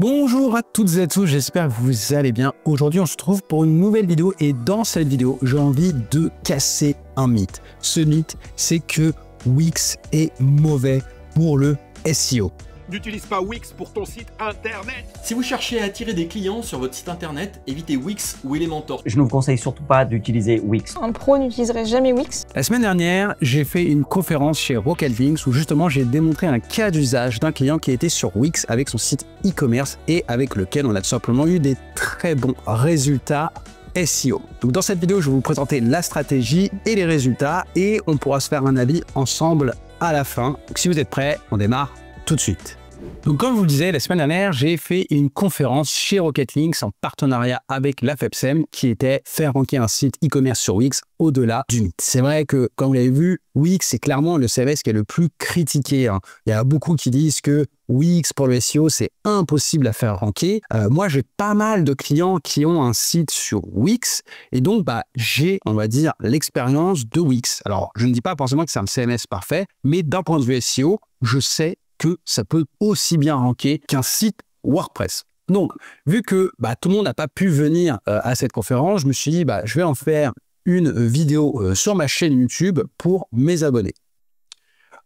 Bonjour à toutes et à tous, j'espère que vous allez bien. Aujourd'hui, on se retrouve pour une nouvelle vidéo et dans cette vidéo, j'ai envie de casser un mythe. Ce mythe, c'est que Wix est mauvais pour le SEO. N'utilise pas Wix pour ton site internet. Si vous cherchez à attirer des clients sur votre site internet, évitez Wix ou Elementor. Je ne vous conseille surtout pas d'utiliser Wix. Un pro n'utiliserait jamais Wix. La semaine dernière, j'ai fait une conférence chez Rocket Links où justement j'ai démontré un cas d'usage d'un client qui était sur Wix avec son site e-commerce et avec lequel on a tout simplement eu des très bons résultats SEO. Donc dans cette vidéo, je vais vous présenter la stratégie et les résultats et on pourra se faire un avis ensemble à la fin. Donc si vous êtes prêts, on démarre tout de suite. Donc comme je vous le disais, la semaine dernière, j'ai fait une conférence chez Rocket Links en partenariat avec la FEPSEM qui était faire ranker un site e-commerce sur Wix au-delà du mythe. C'est vrai que, comme vous l'avez vu, Wix c'est clairement le CMS qui est le plus critiqué. Il y a beaucoup qui disent que Wix pour le SEO, c'est impossible à faire ranker. Moi, j'ai pas mal de clients qui ont un site sur Wix et donc j'ai, on va dire, l'expérience de Wix. Alors, je ne dis pas forcément que c'est un CMS parfait, mais d'un point de vue SEO, je sais que ça peut aussi bien ranker qu'un site WordPress. Donc, vu que tout le monde n'a pas pu venir à cette conférence, je me suis dit, je vais en faire une vidéo sur ma chaîne YouTube pour mes abonnés.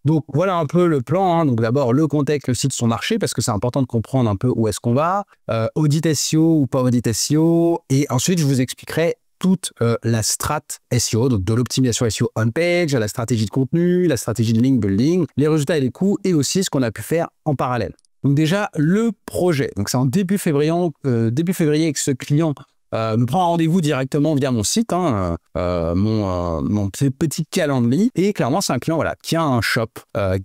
Donc, voilà un peu le plan. Donc, d'abord, le contexte, le site, son marché, parce que c'est important de comprendre un peu où est-ce qu'on va. Audit SEO ou pas audit SEO. Et ensuite, je vous expliquerai toute la strat SEO, donc de l'optimisation SEO on-page, la stratégie de contenu, la stratégie de link building, les résultats et les coûts, et aussi ce qu'on a pu faire en parallèle. Donc déjà, le projet. Donc c'est en début février que ce client me prend un rendez-vous directement via mon site, mon petit calendrier. Et clairement, c'est un client qui a un shop,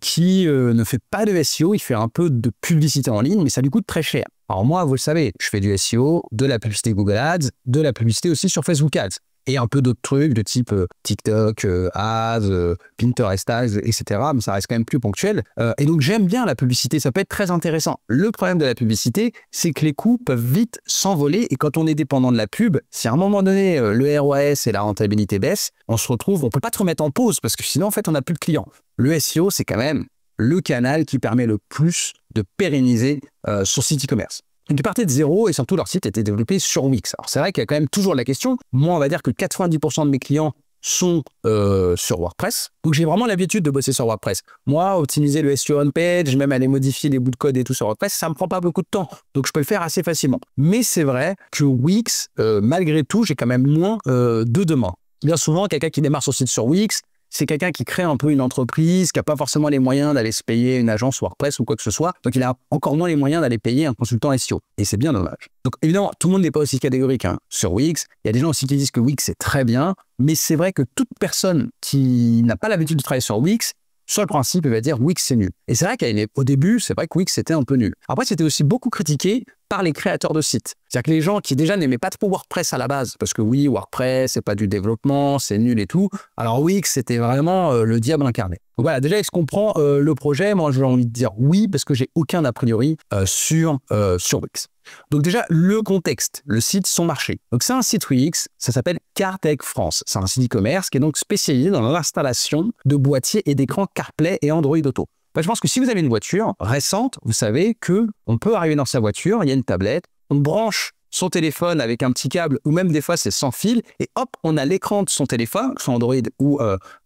qui ne fait pas de SEO, il fait un peu de publicité en ligne, mais ça lui coûte très cher. Alors moi, vous le savez, je fais du SEO, de la publicité Google Ads, de la publicité aussi sur Facebook Ads et un peu d'autres trucs de type TikTok, Ads, Pinterest Ads, etc. Mais ça reste quand même plus ponctuel. Et donc, j'aime bien la publicité, ça peut être très intéressant. Le problème de la publicité, c'est que les coûts peuvent vite s'envoler et quand on est dépendant de la pub, si à un moment donné, le ROAS et la rentabilité baissent, on se retrouve, on peut pas te remettre en pause parce que sinon, en fait, on n'a plus de clients. Le SEO, c'est quand même le canal qui permet le plus de pérenniser son site e-commerce. Donc, ils partaient de zéro et surtout leur site était développé sur Wix. Alors, c'est vrai qu'il y a quand même toujours la question. Moi, on va dire que 90% de mes clients sont sur WordPress. Donc, j'ai vraiment l'habitude de bosser sur WordPress. Moi, optimiser le SEO on-page, même aller modifier les bouts de code et tout sur WordPress, ça me prend pas beaucoup de temps. Donc, je peux le faire assez facilement. Mais c'est vrai que Wix, malgré tout, j'ai quand même moins de demandes. Bien souvent, quelqu'un qui démarre son site sur Wix, c'est quelqu'un qui crée un peu une entreprise, qui n'a pas forcément les moyens d'aller se payer une agence WordPress ou quoi que ce soit. Donc, il a encore moins les moyens d'aller payer un consultant SEO. Et c'est bien dommage. Donc, évidemment, tout le monde n'est pas aussi catégorique sur Wix. Il y a des gens aussi qui disent que Wix, c'est très bien. Mais c'est vrai que toute personne qui n'a pas l'habitude de travailler sur Wix, sur le principe, il va dire Wix, c'est nul. Et c'est vrai qu'au début, c'est vrai que Wix, c'était un peu nul. Après, c'était aussi beaucoup critiqué par les créateurs de sites. C'est-à-dire que les gens qui déjà n'aimaient pas trop WordPress à la base, parce que oui, WordPress, c'est pas du développement, c'est nul et tout. Alors Wix, c'était vraiment le diable incarné. Donc voilà, déjà, est-ce qu'on prend le projet? Moi, j'ai envie de dire oui, parce que j'ai aucun a priori sur Wix. Donc déjà, le contexte, le site, son marché. Donc c'est un site Wix, ça s'appelle CarTech France. C'est un site e-commerce qui est donc spécialisé dans l'installation de boîtiers et d'écrans CarPlay et Android Auto. Je pense que si vous avez une voiture récente, vous savez qu'on peut arriver dans sa voiture, il y a une tablette, on branche son téléphone avec un petit câble ou même des fois c'est sans fil et hop, on a l'écran de son téléphone, soit Android ou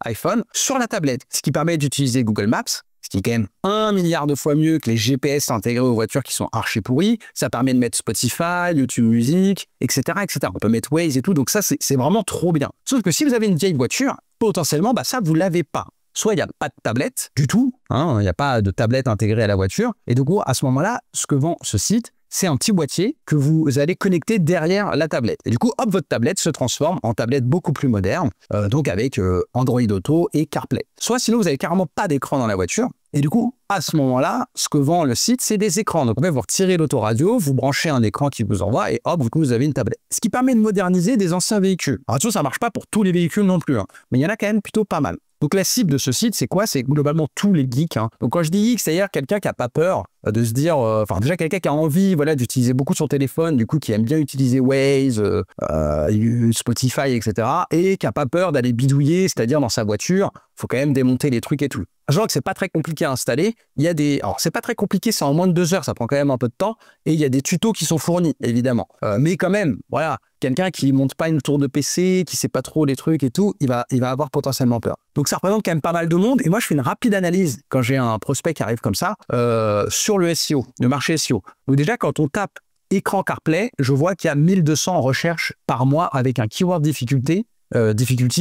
iPhone, sur la tablette. Ce qui permet d'utiliser Google Maps, ce qui est quand même 1 milliard de fois mieux que les GPS intégrés aux voitures qui sont archi pourris. Ça permet de mettre Spotify, YouTube Music, etc., etc. On peut mettre Waze et tout, donc ça c'est vraiment trop bien. Sauf que si vous avez une vieille voiture, potentiellement, ça vous l'avez pas. Soit il n'y a pas de tablette du tout, il n'y a pas de tablette intégrée à la voiture. Et du coup, à ce moment-là, ce que vend ce site, c'est un petit boîtier que vous allez connecter derrière la tablette. Et du coup, hop, votre tablette se transforme en tablette beaucoup plus moderne, donc avec Android Auto et CarPlay. Soit sinon, vous n'avez carrément pas d'écran dans la voiture. Et du coup, à ce moment-là, ce que vend le site, c'est des écrans. Donc, en fait, vous retirez l'autoradio, vous branchez un écran qui vous envoie et hop, du coup, vous avez une tablette. Ce qui permet de moderniser des anciens véhicules. Alors, attention, ça ne marche pas pour tous les véhicules non plus, mais il y en a quand même plutôt pas mal. Donc la cible de ce site, c'est quoi? C'est globalement tous les geeks. Hein. Donc quand je dis geek, c'est-à-dire quelqu'un qui n'a pas peur de se dire, enfin déjà quelqu'un qui a envie, voilà, d'utiliser beaucoup son téléphone, du coup qui aime bien utiliser Waze, Spotify, etc. Et qui n'a pas peur d'aller bidouiller, c'est-à-dire dans sa voiture, faut quand même démonter les trucs et tout. Je vois que c'est pas très compliqué à installer. Il y a des, alors c'est pas très compliqué, c'est en moins de 2 heures, ça prend quand même un peu de temps. Et il y a des tutos qui sont fournis, évidemment. Mais quand même, voilà, quelqu'un qui monte pas une tour de PC, qui sait pas trop les trucs et tout, il va avoir potentiellement peur. Donc ça représente quand même pas mal de monde. Et moi, je fais une rapide analyse quand j'ai un prospect qui arrive comme ça sur le SEO, le marché SEO. Donc déjà, quand on tape écran CarPlay, je vois qu'il y a 1200 recherches par mois avec un keyword difficulty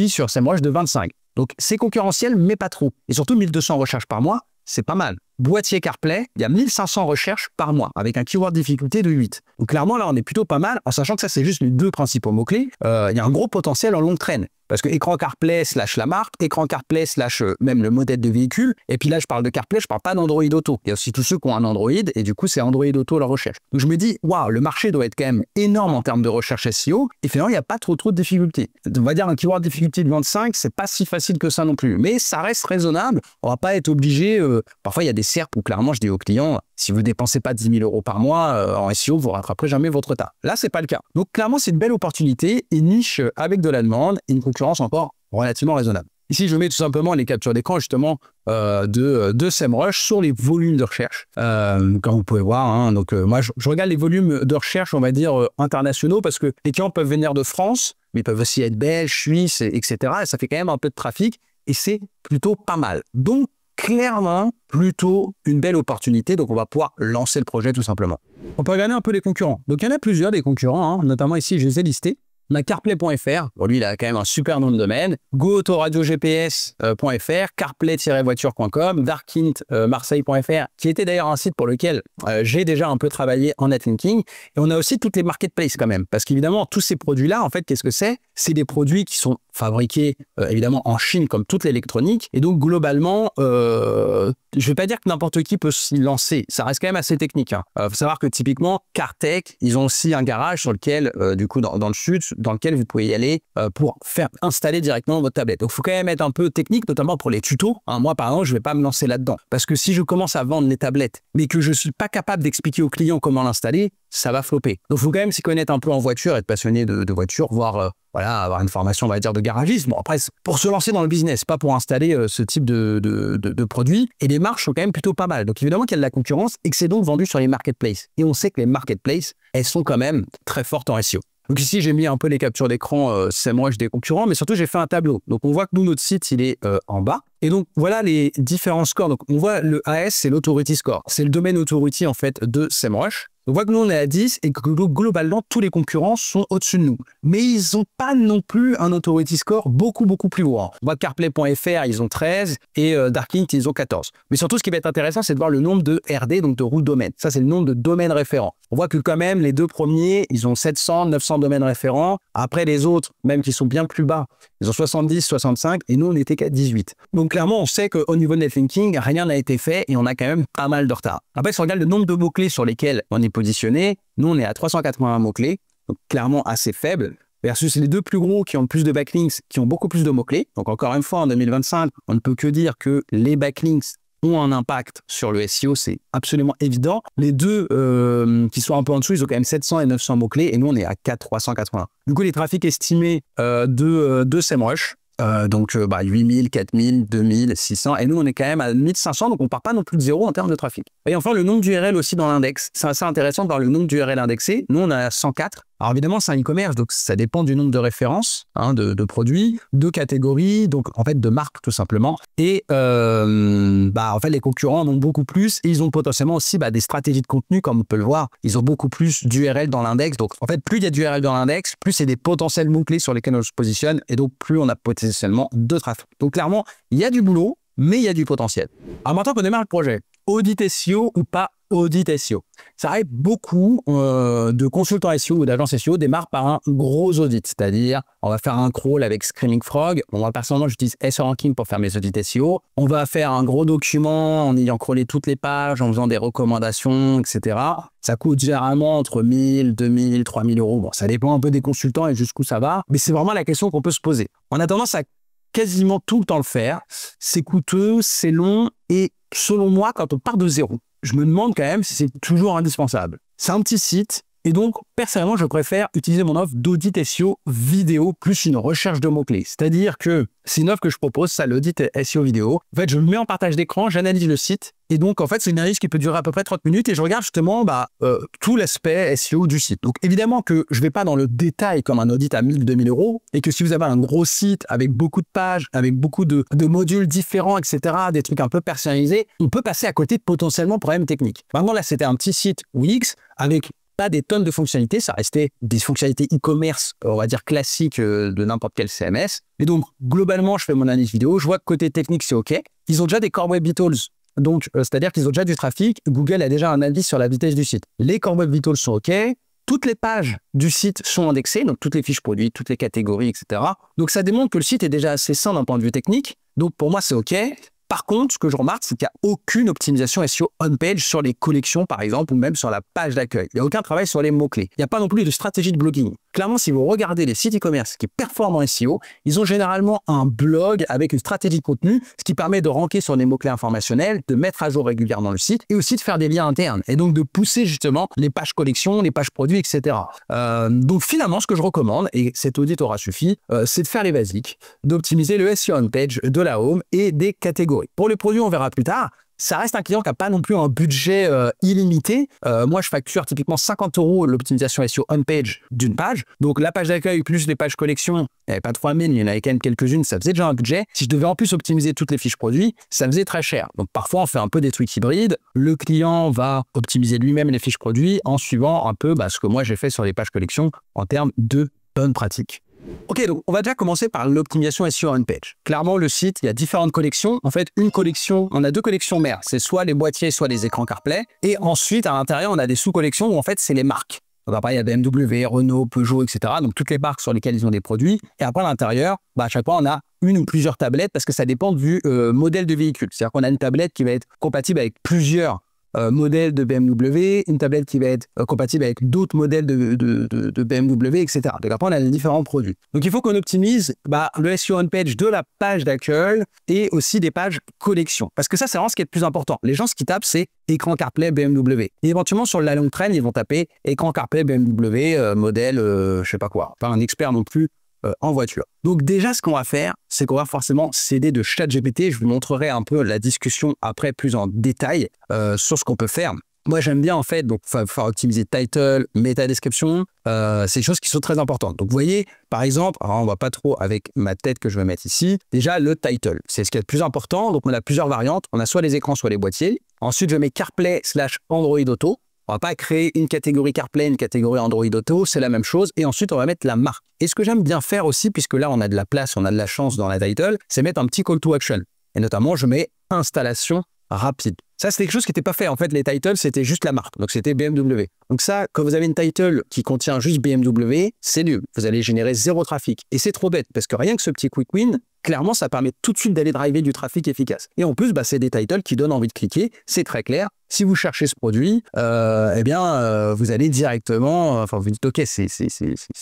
sur SEMrush de 25. Donc c'est concurrentiel, mais pas trop. Et surtout 1200 recherches par mois, c'est pas mal. Boîtier CarPlay, il y a 1500 recherches par mois avec un keyword difficulté de 8. Donc clairement, là, on est plutôt pas mal, en sachant que ça, c'est juste les 2 principaux mots-clés. Il y a un gros potentiel en longue traîne. Parce que écran CarPlay / la marque, écran CarPlay / même le modèle de véhicule. Et puis là, je parle de CarPlay, je parle pas d'Android Auto. Il y a aussi tous ceux qui ont un Android et du coup, c'est Android Auto leur recherche. Donc je me dis, waouh, le marché doit être quand même énorme en termes de recherche SEO. Et finalement, il n'y a pas trop de difficultés. On va dire un keyword difficulté de 25, c'est pas si facile que ça non plus. Mais ça reste raisonnable. On va pas être obligé. Parfois, il y a des SERP où clairement, je dis aux clients, si vous ne dépensez pas 10 000 € par mois en SEO, vous ne rattraperez jamais votre retard. Là, c'est pas le cas. Donc clairement, c'est une belle opportunité, une niche avec de la demande et une concurrence encore relativement raisonnable. Ici, je mets tout simplement les captures d'écran justement de SEMrush sur les volumes de recherche. Comme vous pouvez voir, hein, donc moi, je regarde les volumes de recherche, on va dire, internationaux, parce que les clients peuvent venir de France, mais ils peuvent aussi être belges, suisses, etc. Et ça fait quand même un peu de trafic et c'est plutôt pas mal. Donc, clairement, plutôt une belle opportunité. Donc, on va pouvoir lancer le projet tout simplement. On peut regarder un peu les concurrents. Donc, il y en a plusieurs des concurrents, hein, notamment ici, je les ai listés. On a CarPlay.fr, bon, lui il a quand même un super nom de domaine, GoAutoRadioGPS.fr, CarPlay-voiture.com, Darkint-Marseille.fr, qui était d'ailleurs un site pour lequel j'ai déjà un peu travaillé en netlinking. Et on a aussi toutes les marketplaces quand même, parce qu'évidemment tous ces produits-là, en fait, qu'est-ce que c'est? C'est des produits qui sont fabriqués évidemment en Chine comme toute l'électronique, et donc globalement, je ne vais pas dire que n'importe qui peut s'y lancer, ça reste quand même assez technique. Hein. Faut savoir que typiquement, CarTech, ils ont aussi un garage sur lequel, du coup dans le sud, dans lequel vous pouvez y aller pour faire installer directement votre tablette. Donc, il faut quand même être un peu technique, notamment pour les tutos. Hein, moi, par exemple, je ne vais pas me lancer là-dedans. Parce que si je commence à vendre les tablettes, mais que je ne suis pas capable d'expliquer aux clients comment l'installer, ça va flopper. Donc, il faut quand même s'y connaître un peu en voiture, être passionné de voiture, voire voilà, avoir une formation, on va dire, de garagisme. Bon, après, pour se lancer dans le business, pas pour installer ce type de produits. Et les marges sont quand même plutôt pas mal. Donc, évidemment qu'il y a de la concurrence et que c'est donc vendu sur les marketplaces. Et on sait que les marketplaces, elles sont quand même très fortes en SEO. Donc ici, j'ai mis un peu les captures d'écran SEMrush des concurrents, mais surtout, j'ai fait un tableau. Donc, on voit que nous, notre site, il est en bas. Et donc, voilà les différents scores. Donc, on voit le AS, c'est l'Authority Score. C'est le domaine authority, en fait, de SEMrush. On voit que nous, on est à 10 et que globalement, tous les concurrents sont au-dessus de nous. Mais ils n'ont pas non plus un authority score beaucoup plus haut. On voit CarPlay.fr, ils ont 13 et Darkint, ils ont 14. Mais surtout, ce qui va être intéressant, c'est de voir le nombre de RD, donc de routes domaines. Ça, c'est le nombre de domaines référents. On voit que quand même, les 2 premiers, ils ont 700, 900 domaines référents. Après, les autres, même qui sont bien plus bas, ils ont 70, 65 et nous, on n'était qu'à 18. Donc, clairement, on sait qu'au niveau de netlinking, rien n'a été fait et on a quand même pas mal de retard. Après, si on regarde le nombre de mots-clés sur lesquels on est positionné, nous, on est à 381 mots-clés, donc clairement assez faible, versus les 2 plus gros qui ont plus de backlinks, qui ont beaucoup plus de mots-clés. Donc, encore une fois, en 2025, on ne peut que dire que les backlinks ont un impact sur le SEO, c'est absolument évident. Les 2 qui sont un peu en dessous, ils ont quand même 700 et 900 mots-clés, et nous, on est à 381. Du coup, les trafics estimés de SEMrush, donc 8000, 4000, 2000, 600 et nous on est quand même à 1500, donc on part pas non plus de zéro en termes de trafic. Et enfin le nombre d'URL aussi dans l'index, c'est assez intéressant de voir le nombre d'URL indexés. Nous on a 104. Alors évidemment c'est un e-commerce, donc ça dépend du nombre de références, hein, de produits, de catégories, donc en fait de marques tout simplement. Et en fait les concurrents en ont beaucoup plus et ils ont potentiellement aussi des stratégies de contenu comme on peut le voir. Ils ont beaucoup plus d'URL dans l'index, donc en fait plus il y a d'URL dans l'index, plus c'est des potentiels mots-clés sur lesquels on se positionne et donc plus on a potentiellement de trafic. Donc clairement il y a du boulot, mais il y a du potentiel. Alors maintenant qu'on démarre le projet, audit SEO ou pas audit SEO. Ça arrive beaucoup de consultants SEO ou d'agences SEO démarrent par un gros audit, c'est-à-dire on va faire un crawl avec Screaming Frog. Moi personnellement j'utilise SERanking pour faire mes audits SEO. On va faire un gros document en ayant crawlé toutes les pages, en faisant des recommandations, etc. Ça coûte généralement entre 1000, 2000, 3000 euros. Bon, ça dépend un peu des consultants et jusqu'où ça va, mais c'est vraiment la question qu'on peut se poser. On a tendance à quasiment tout le temps le faire. C'est coûteux, c'est long et selon moi, quand on part de zéro, je me demande quand même si c'est toujours indispensable. C'est un petit site. Et donc, personnellement, je préfère utiliser mon offre d'audit SEO vidéo plus une recherche de mots-clés. C'est-à-dire que c'est une offre que je propose, ça, l'audit SEO vidéo. En fait, je le mets en partage d'écran, j'analyse le site. Et donc, en fait, c'est une analyse qui peut durer à peu près 30 minutes et je regarde justement tout l'aspect SEO du site. Donc, évidemment que je ne vais pas dans le détail comme un audit à 1000, 2000 euros et que si vous avez un gros site avec beaucoup de pages, avec beaucoup de modules différents, etc., des trucs un peu personnalisés, on peut passer à côté de potentiellement problèmes techniques. Maintenant, là, c'était un petit site Wix avec pas des tonnes de fonctionnalités, ça restait des fonctionnalités e-commerce, on va dire classiques de n'importe quel CMS. Et donc, globalement, je fais mon analyse vidéo, je vois que côté technique, c'est OK. Ils ont déjà des Core Web Vitals, donc c'est-à-dire qu'ils ont déjà du trafic. Google a déjà un avis sur la vitesse du site. Les Core Web Vitals sont OK. Toutes les pages du site sont indexées, donc toutes les fiches produits, toutes les catégories, etc. Donc, ça démontre que le site est déjà assez sain d'un point de vue technique. Donc, pour moi, c'est OK. Par contre, ce que je remarque, c'est qu'il n'y a aucune optimisation SEO on-page sur les collections, par exemple, ou même sur la page d'accueil. Il n'y a aucun travail sur les mots-clés. Il n'y a pas non plus de stratégie de blogging. Clairement, si vous regardez les sites e-commerce qui performent en SEO, ils ont généralement un blog avec une stratégie de contenu, ce qui permet de ranker sur les mots-clés informationnels, de mettre à jour régulièrement le site et aussi de faire des liens internes et donc de pousser justement les pages collections, les pages produits, etc. Donc finalement, ce que je recommande, et cet audit aura suffi, c'est de faire les basiques, d'optimiser le SEO on-page, de la home et des catégories. Pour les produits, on verra plus tard. Ça reste un client qui n'a pas non plus un budget illimité. Moi, je facture typiquement 50 € l'optimisation SEO on-page d'une page. Donc, la page d'accueil plus les pages collection, il n'y avait pas 3000, il y en avait quand même quelques-unes, ça faisait déjà un budget. Si je devais en plus optimiser toutes les fiches produits, ça faisait très cher. Donc, parfois, on fait un peu des trucs hybrides. Le client va optimiser lui-même les fiches produits en suivant un peu ce que moi, j'ai fait sur les pages collection en termes de bonnes pratiques. Ok, donc on va déjà commencer par l'optimisation SEO on-page. Clairement, le site, il y a différentes collections. En fait, une collection, on a deux collections mères. C'est soit les boîtiers, soit les écrans CarPlay. Et ensuite, à l'intérieur, on a des sous-collections où en fait, c'est les marques. Donc après, il y a BMW, Renault, Peugeot, etc. Donc toutes les marques sur lesquelles ils ont des produits. Et après, à l'intérieur, à chaque fois, on a une ou plusieurs tablettes parce que ça dépend du modèle de véhicule. C'est-à-dire qu'on a une tablette qui va être compatible avec plusieurs modèle de BMW, une tablette qui va être compatible avec d'autres modèles de BMW, etc. Donc après, on a les différents produits. Donc il faut qu'on optimise le SEO on-page de la page d'accueil et aussi des pages collection. Parce que ça, c'est vraiment ce qui est le plus important. Les gens, ce qu'ils tapent, c'est écran CarPlay BMW. Et éventuellement, sur la longue traîne, ils vont taper écran CarPlay BMW, modèle, je sais pas quoi. Pas un expert non plus en voiture. Donc déjà, ce qu'on va faire, c'est qu'on va forcément s'aider de ChatGPT. Je vous montrerai un peu la discussion après plus en détail sur ce qu'on peut faire. Moi, j'aime bien en fait, donc faire optimiser title, méta description. C'est des choses qui sont très importantes. Donc vous voyez, par exemple, alors on ne voit pas trop avec ma tête que je vais mettre ici. Déjà, le title, c'est ce qui est le plus important. Donc on a plusieurs variantes. On a soit les écrans, soit les boîtiers. Ensuite, je mets CarPlay / Android Auto. On ne va pas créer une catégorie CarPlay, une catégorie Android Auto, c'est la même chose. Et ensuite, on va mettre la marque. Et ce que j'aime bien faire aussi, puisque là, on a de la place, on a de la chance dans la title, c'est mettre un petit call to action. Et notamment, je mets installation rapide. Ça, c'est quelque chose qui n'était pas fait. En fait, les titles, c'était juste la marque. Donc, c'était BMW. Donc ça, quand vous avez une title qui contient juste BMW, c'est nul. Vous allez générer zéro trafic. Et c'est trop bête, parce que rien que ce petit quick win, clairement, ça permet tout de suite d'aller driver du trafic efficace. Et en plus, c'est des titles qui donnent envie de cliquer. C'est très clair. Si vous cherchez ce produit, vous allez directement, vous dites, OK, c'est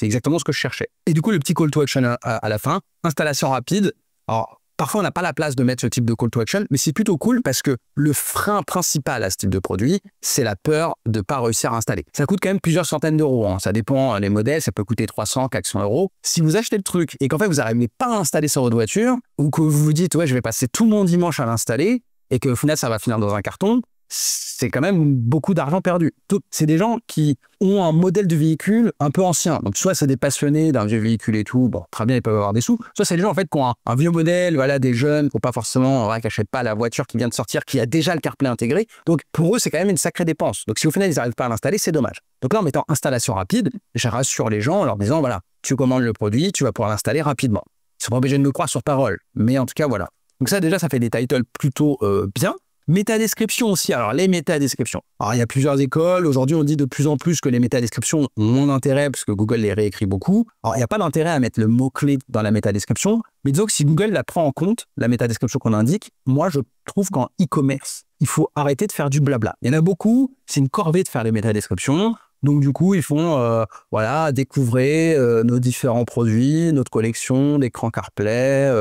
exactement ce que je cherchais. Et du coup, le petit call to action à la fin, installation rapide. Alors, parfois, on n'a pas la place de mettre ce type de call to action, mais c'est plutôt cool parce que le frein principal à ce type de produit, c'est la peur de ne pas réussir à installer. Ça coûte quand même plusieurs centaines d'euros. Hein. Ça dépend des modèles, ça peut coûter 300, 400 €. Si vous achetez le truc et qu'en fait, vous n'arrivez pas à l'installer sur votre voiture, ou que vous vous dites, ouais, je vais passer tout mon dimanche à l'installer, et qu'au final, ça va finir dans un carton, c'est quand même beaucoup d'argent perdu. C'est des gens qui ont un modèle de véhicule un peu ancien. Donc, soit c'est des passionnés d'un vieux véhicule et tout, bon, très bien, ils peuvent avoir des sous. Soit c'est des gens, en fait, qui ont un vieux modèle, voilà, des jeunes, qui n'ont pas forcément, qui n'achètent pas la voiture qui vient de sortir, qui a déjà le CarPlay intégré. Donc, pour eux, c'est quand même une sacrée dépense. Donc, si au final, ils n'arrivent pas à l'installer, c'est dommage. Donc là, en mettant installation rapide, je rassure les gens en leur disant, voilà, tu commandes le produit, tu vas pouvoir l'installer rapidement. Ils ne sont pas obligés de me croire sur parole. Mais en tout cas, voilà. Donc ça, déjà, ça fait des titles plutôt bien. Métadescription aussi. Alors, les métadescriptions. Alors, il y a plusieurs écoles. Aujourd'hui, on dit de plus en plus que les métadescriptions ont moins d'intérêt parce que Google les réécrit beaucoup. Alors, il n'y a pas d'intérêt à mettre le mot-clé dans la métadescription. Mais disons que si Google la prend en compte, la métadescription qu'on indique, moi, je trouve qu'en e-commerce, il faut arrêter de faire du blabla. Il y en a beaucoup. C'est une corvée de faire les métadescriptions. Donc du coup, ils font voilà, découvrez nos différents produits, notre collection, l'écran CarPlay,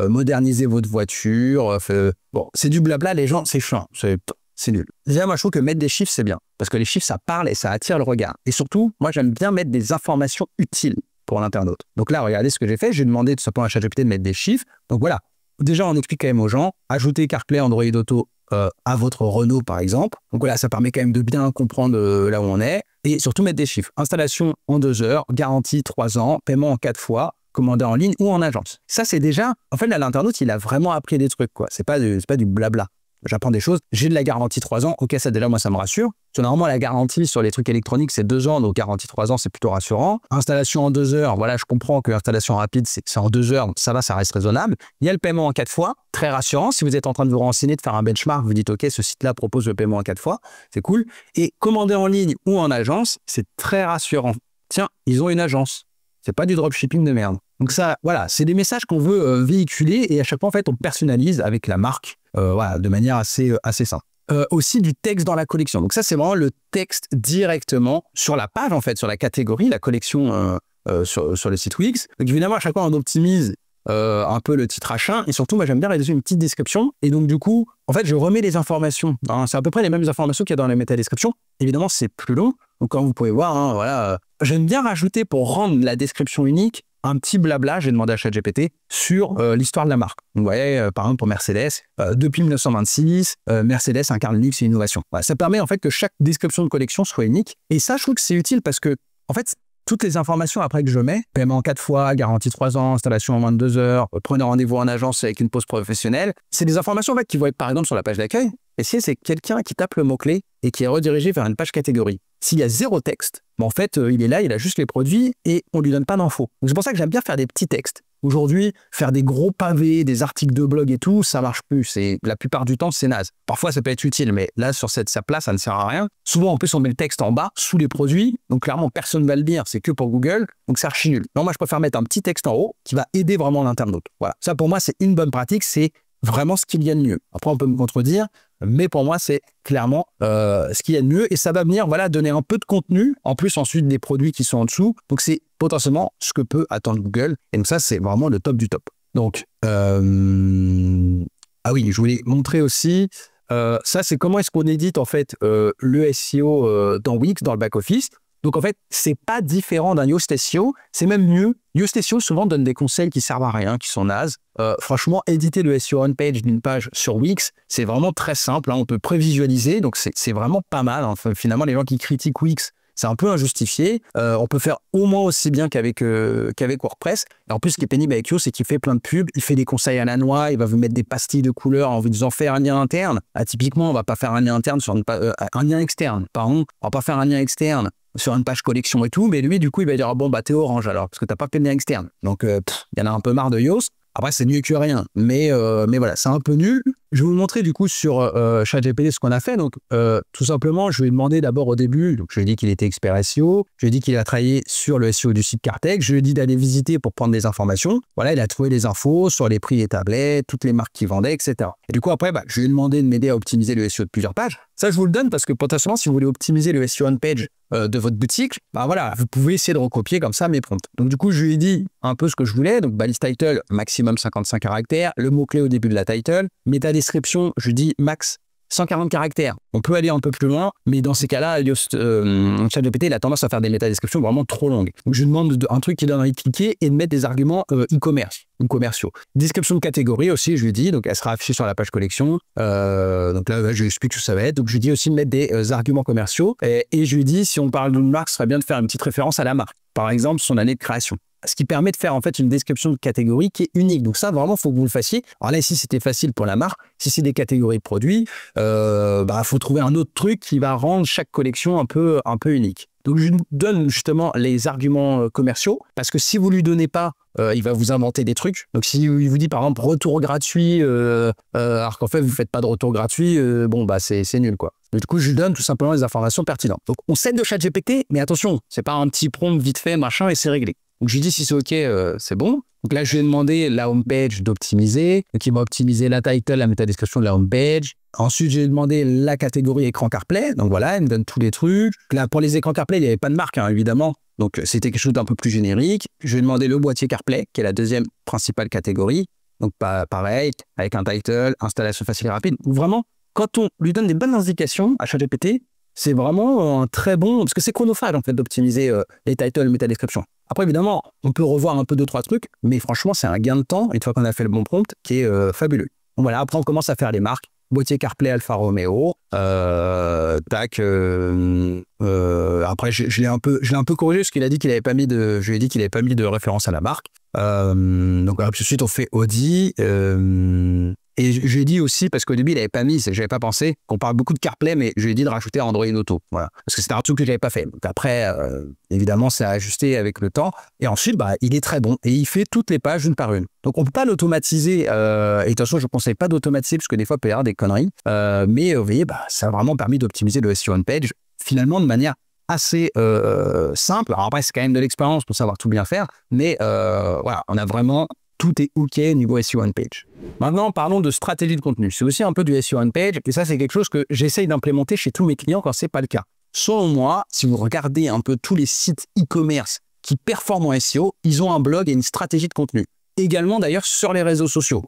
modernisez votre voiture. Bon, c'est du blabla, les gens, c'est chiant, c'est nul. Déjà, moi, je trouve que mettre des chiffres, c'est bien. Parce que les chiffres, ça parle et ça attire le regard. Et surtout, moi, j'aime bien mettre des informations utiles pour l'internaute. Donc là, regardez ce que j'ai fait. J'ai demandé tout simplement à ChatGPT de mettre des chiffres. Donc voilà. Déjà, on explique quand même aux gens, ajoutez CarPlay, Android Auto à votre Renault, par exemple. Donc voilà, ça permet quand même de bien comprendre là où on est. Et surtout, mettre des chiffres. Installation en 2 heures, garantie 3 ans, paiement en 4 fois, commandé en ligne ou en agence. Ça, c'est déjà... En fait, là, l'internaute, il a vraiment appris des trucs, quoi. C'est pas du blabla. J'apprends des choses. J'ai de la garantie 3 ans. Ok, ça déjà, moi, ça me rassure. Parce que normalement, la garantie sur les trucs électroniques, c'est 2 ans. Donc, garantie 3 ans, c'est plutôt rassurant. Installation en 2 heures. Voilà, je comprends que l'installation rapide, c'est en 2 heures. Donc, ça va, ça reste raisonnable. Il y a le paiement en 4 fois. Très rassurant. Si vous êtes en train de vous renseigner, de faire un benchmark, vous dites, OK, ce site-là propose le paiement en 4 fois. C'est cool. Et commander en ligne ou en agence, c'est très rassurant. Tiens, ils ont une agence. C'est pas du dropshipping de merde. Donc ça, voilà, c'est des messages qu'on veut véhiculer et à chaque fois, en fait, on personnalise avec la marque voilà, de manière assez simple. Aussi du texte dans la collection. Donc ça, c'est vraiment le texte directement sur la page, en fait, sur la catégorie, la collection sur le site Wix. Donc évidemment, à chaque fois, on optimise un peu le titre achat et surtout, moi, j'aime bien rédiger une petite description. Et donc, du coup, en fait, je remets les informations. Hein, c'est à peu près les mêmes informations qu'il y a dans les métadescriptions. Évidemment, c'est plus long. Donc, comme vous pouvez voir, hein, voilà, j'aime bien rajouter pour rendre la description unique un petit blabla, j'ai demandé à ChatGPT, sur l'histoire de la marque. Vous voyez, par exemple, pour Mercedes, depuis 1926, Mercedes incarne le luxe et l'innovation. Voilà, ça permet en fait que chaque description de collection soit unique. Et ça, je trouve que c'est utile parce que, en fait, toutes les informations après que je mets, paiement en 4 fois, garantie 3 ans, installation en moins de 2 heures, prenez rendez-vous en agence avec une pause professionnelle, c'est des informations en fait, qui vont être par exemple sur la page d'accueil. Et si c'est quelqu'un qui tape le mot-clé et qui est redirigé vers une page catégorie, s'il y a 0 texte, en fait, il est là, il a juste les produits et on ne lui donne pas d'infos. Donc c'est pour ça que j'aime bien faire des petits textes. Aujourd'hui, faire des gros pavés, des articles de blog et tout, ça marche plus. La plupart du temps, c'est naze. Parfois, ça peut être utile, mais là, sur sa place, ça ne sert à rien. Souvent, en plus, on met le texte en bas, sous les produits. Donc clairement, personne ne va le lire. C'est que pour Google. Donc c'est archi nul. Non, moi, je préfère mettre un petit texte en haut qui va aider vraiment l'internaute. Voilà. Ça, pour moi, c'est une bonne pratique. C'est vraiment ce qu'il y a de mieux. Après, on peut me contredire, mais pour moi, c'est clairement ce qu'il y a de mieux. Et ça va venir voilà, donner un peu de contenu, en plus ensuite des produits qui sont en dessous. Donc, c'est potentiellement ce que peut attendre Google. Et donc ça, c'est vraiment le top du top. Donc, ah oui, je voulais montrer aussi, ça, c'est comment est-ce qu'on édite en fait le SEO dans Wix, dans le back-office. Donc, en fait, c'est pas différent d'un Yoast SEO, c'est même mieux. Yoast SEO souvent donne des conseils qui servent à rien, qui sont nazes. Franchement, éditer le SEO on-page d'une page sur Wix, c'est vraiment très simple. Hein, on peut prévisualiser, donc c'est vraiment pas mal. Hein. Enfin, finalement, les gens qui critiquent Wix, c'est un peu injustifié. On peut faire au moins aussi bien qu'avec WordPress. Et en plus, ce qui est pénible avec Yoast, c'est qu'il fait plein de pubs. Il fait des conseils à la noix. Il va vous mettre des pastilles de couleurs en vous disant faire un lien interne. Ah, typiquement, on va pas faire un lien interne sur un lien externe. Pardon, on va pas faire un lien externe sur une page collection et tout. Mais lui, du coup, il va dire bon bah t'es orange alors parce que t'as pas fait de lien externe. Donc il y en a un peu marre de Yoast. Après, c'est mieux que rien, mais voilà, c'est un peu nul. Je vais vous montrer du coup sur ChatGPT ce qu'on a fait. Donc, tout simplement, je lui ai demandé d'abord au début, donc je lui ai dit qu'il était expert SEO, je lui ai dit qu'il a travaillé sur le SEO du site Cartech, je lui ai dit d'aller visiter pour prendre des informations. Voilà, il a trouvé les infos sur les prix des tablettes, toutes les marques qu'il vendait, etc. Et du coup, après, je lui ai demandé de m'aider à optimiser le SEO de plusieurs pages. Ça, je vous le donne parce que potentiellement, si vous voulez optimiser le SEO on page de votre boutique, voilà, vous pouvez essayer de recopier comme ça mes prompts. Donc, du coup, je lui ai dit un peu ce que je voulais. Donc, balise title, maximum 55 caractères, le mot-clé au début de la title, métadescription, je dis max 140 caractères. On peut aller un peu plus loin, mais dans ces cas-là, ChatGPT, il a tendance à faire des métadescriptions vraiment trop longues. Donc, je lui demande un truc qui donne envie de cliquer et de mettre des arguments e-commerce ou commerciaux. Description de catégorie aussi, je lui dis, donc elle sera affichée sur la page collection. Donc là, je lui explique ce que ça va être. Donc, je lui dis aussi de mettre des arguments commerciaux. Et je lui dis, si on parle d'une marque, ce serait bien de faire une petite référence à la marque. Par exemple, son année de création. Ce qui permet de faire en fait une description de catégorie qui est unique. Donc ça, vraiment, il faut que vous le fassiez. Alors là, ici, c'était facile pour la marque. Si c'est des catégories de produits, faut trouver un autre truc qui va rendre chaque collection un peu unique. Donc, je donne justement les arguments commerciaux parce que si vous ne lui donnez pas, il va vous inventer des trucs. Donc, si il vous dit, par exemple, retour gratuit, alors qu'en fait, vous ne faites pas de retour gratuit, c'est nul, quoi. Du coup, je lui donne tout simplement les informations pertinentes. Donc, on s'aide de ChatGPT, mais attention, c'est pas un petit prompt vite fait, machin, et c'est réglé. Donc, je lui dis si c'est OK, c'est bon. Donc là, je lui ai demandé la homepage d'optimiser. Donc, il m'a optimisé la title, la métadescription de la homepage, Ensuite, j'ai demandé la catégorie écran CarPlay. Donc voilà, elle me donne tous les trucs. Là, pour les écrans CarPlay, il n'y avait pas de marque, hein, évidemment. Donc c'était quelque chose d'un peu plus générique. Je lui ai demandé le boîtier CarPlay, qui est la deuxième principale catégorie. Donc pareil, avec un title, installation facile et rapide. Vraiment, quand on lui donne des bonnes indications à ChatGPT, c'est vraiment un très bon... Parce que c'est chronophage, en fait, d'optimiser les titles, métadescriptions. Après, évidemment, on peut revoir un peu 2-3 trucs, mais franchement, c'est un gain de temps, une fois qu'on a fait le bon prompt, qui est fabuleux. Donc voilà, après, on commence à faire les marques. Boîtier CarPlay Alfa Romeo. Tac. Après, je l'ai un peu corrigé parce qu'il a dit qu'il n'avait pas mis de... Je lui ai dit qu'il n'avait pas mis de référence à la marque. Donc ensuite, on fait Audi. Et je lui ai dit aussi, parce qu'au début, il n'avait pas mis, j'avais pas pensé, qu'on parle beaucoup de CarPlay, mais je lui ai dit de rajouter Android Auto. Voilà. Parce que c'était un truc que j'avais pas fait. Donc après, évidemment, c'est ajusté avec le temps. Et ensuite, bah, il est très bon. Et il fait toutes les pages une par une. Donc on peut pas l'automatiser. Et de toute façon, je ne conseille pas d'automatiser, parce que des fois, il peut y avoir des conneries. Mais vous voyez, bah, ça a vraiment permis d'optimiser le SEO on page, finalement, de manière assez simple. Alors après, c'est quand même de l'expérience pour savoir tout bien faire. Mais voilà, on a vraiment... Tout est OK niveau SEO on page. Maintenant, parlons de stratégie de contenu. C'est aussi un peu du SEO on page. Et ça, c'est quelque chose que j'essaye d'implémenter chez tous mes clients quand ce n'est pas le cas. Selon moi, si vous regardez un peu tous les sites e-commerce qui performent en SEO, ils ont un blog et une stratégie de contenu. Également, d'ailleurs, sur les réseaux sociaux.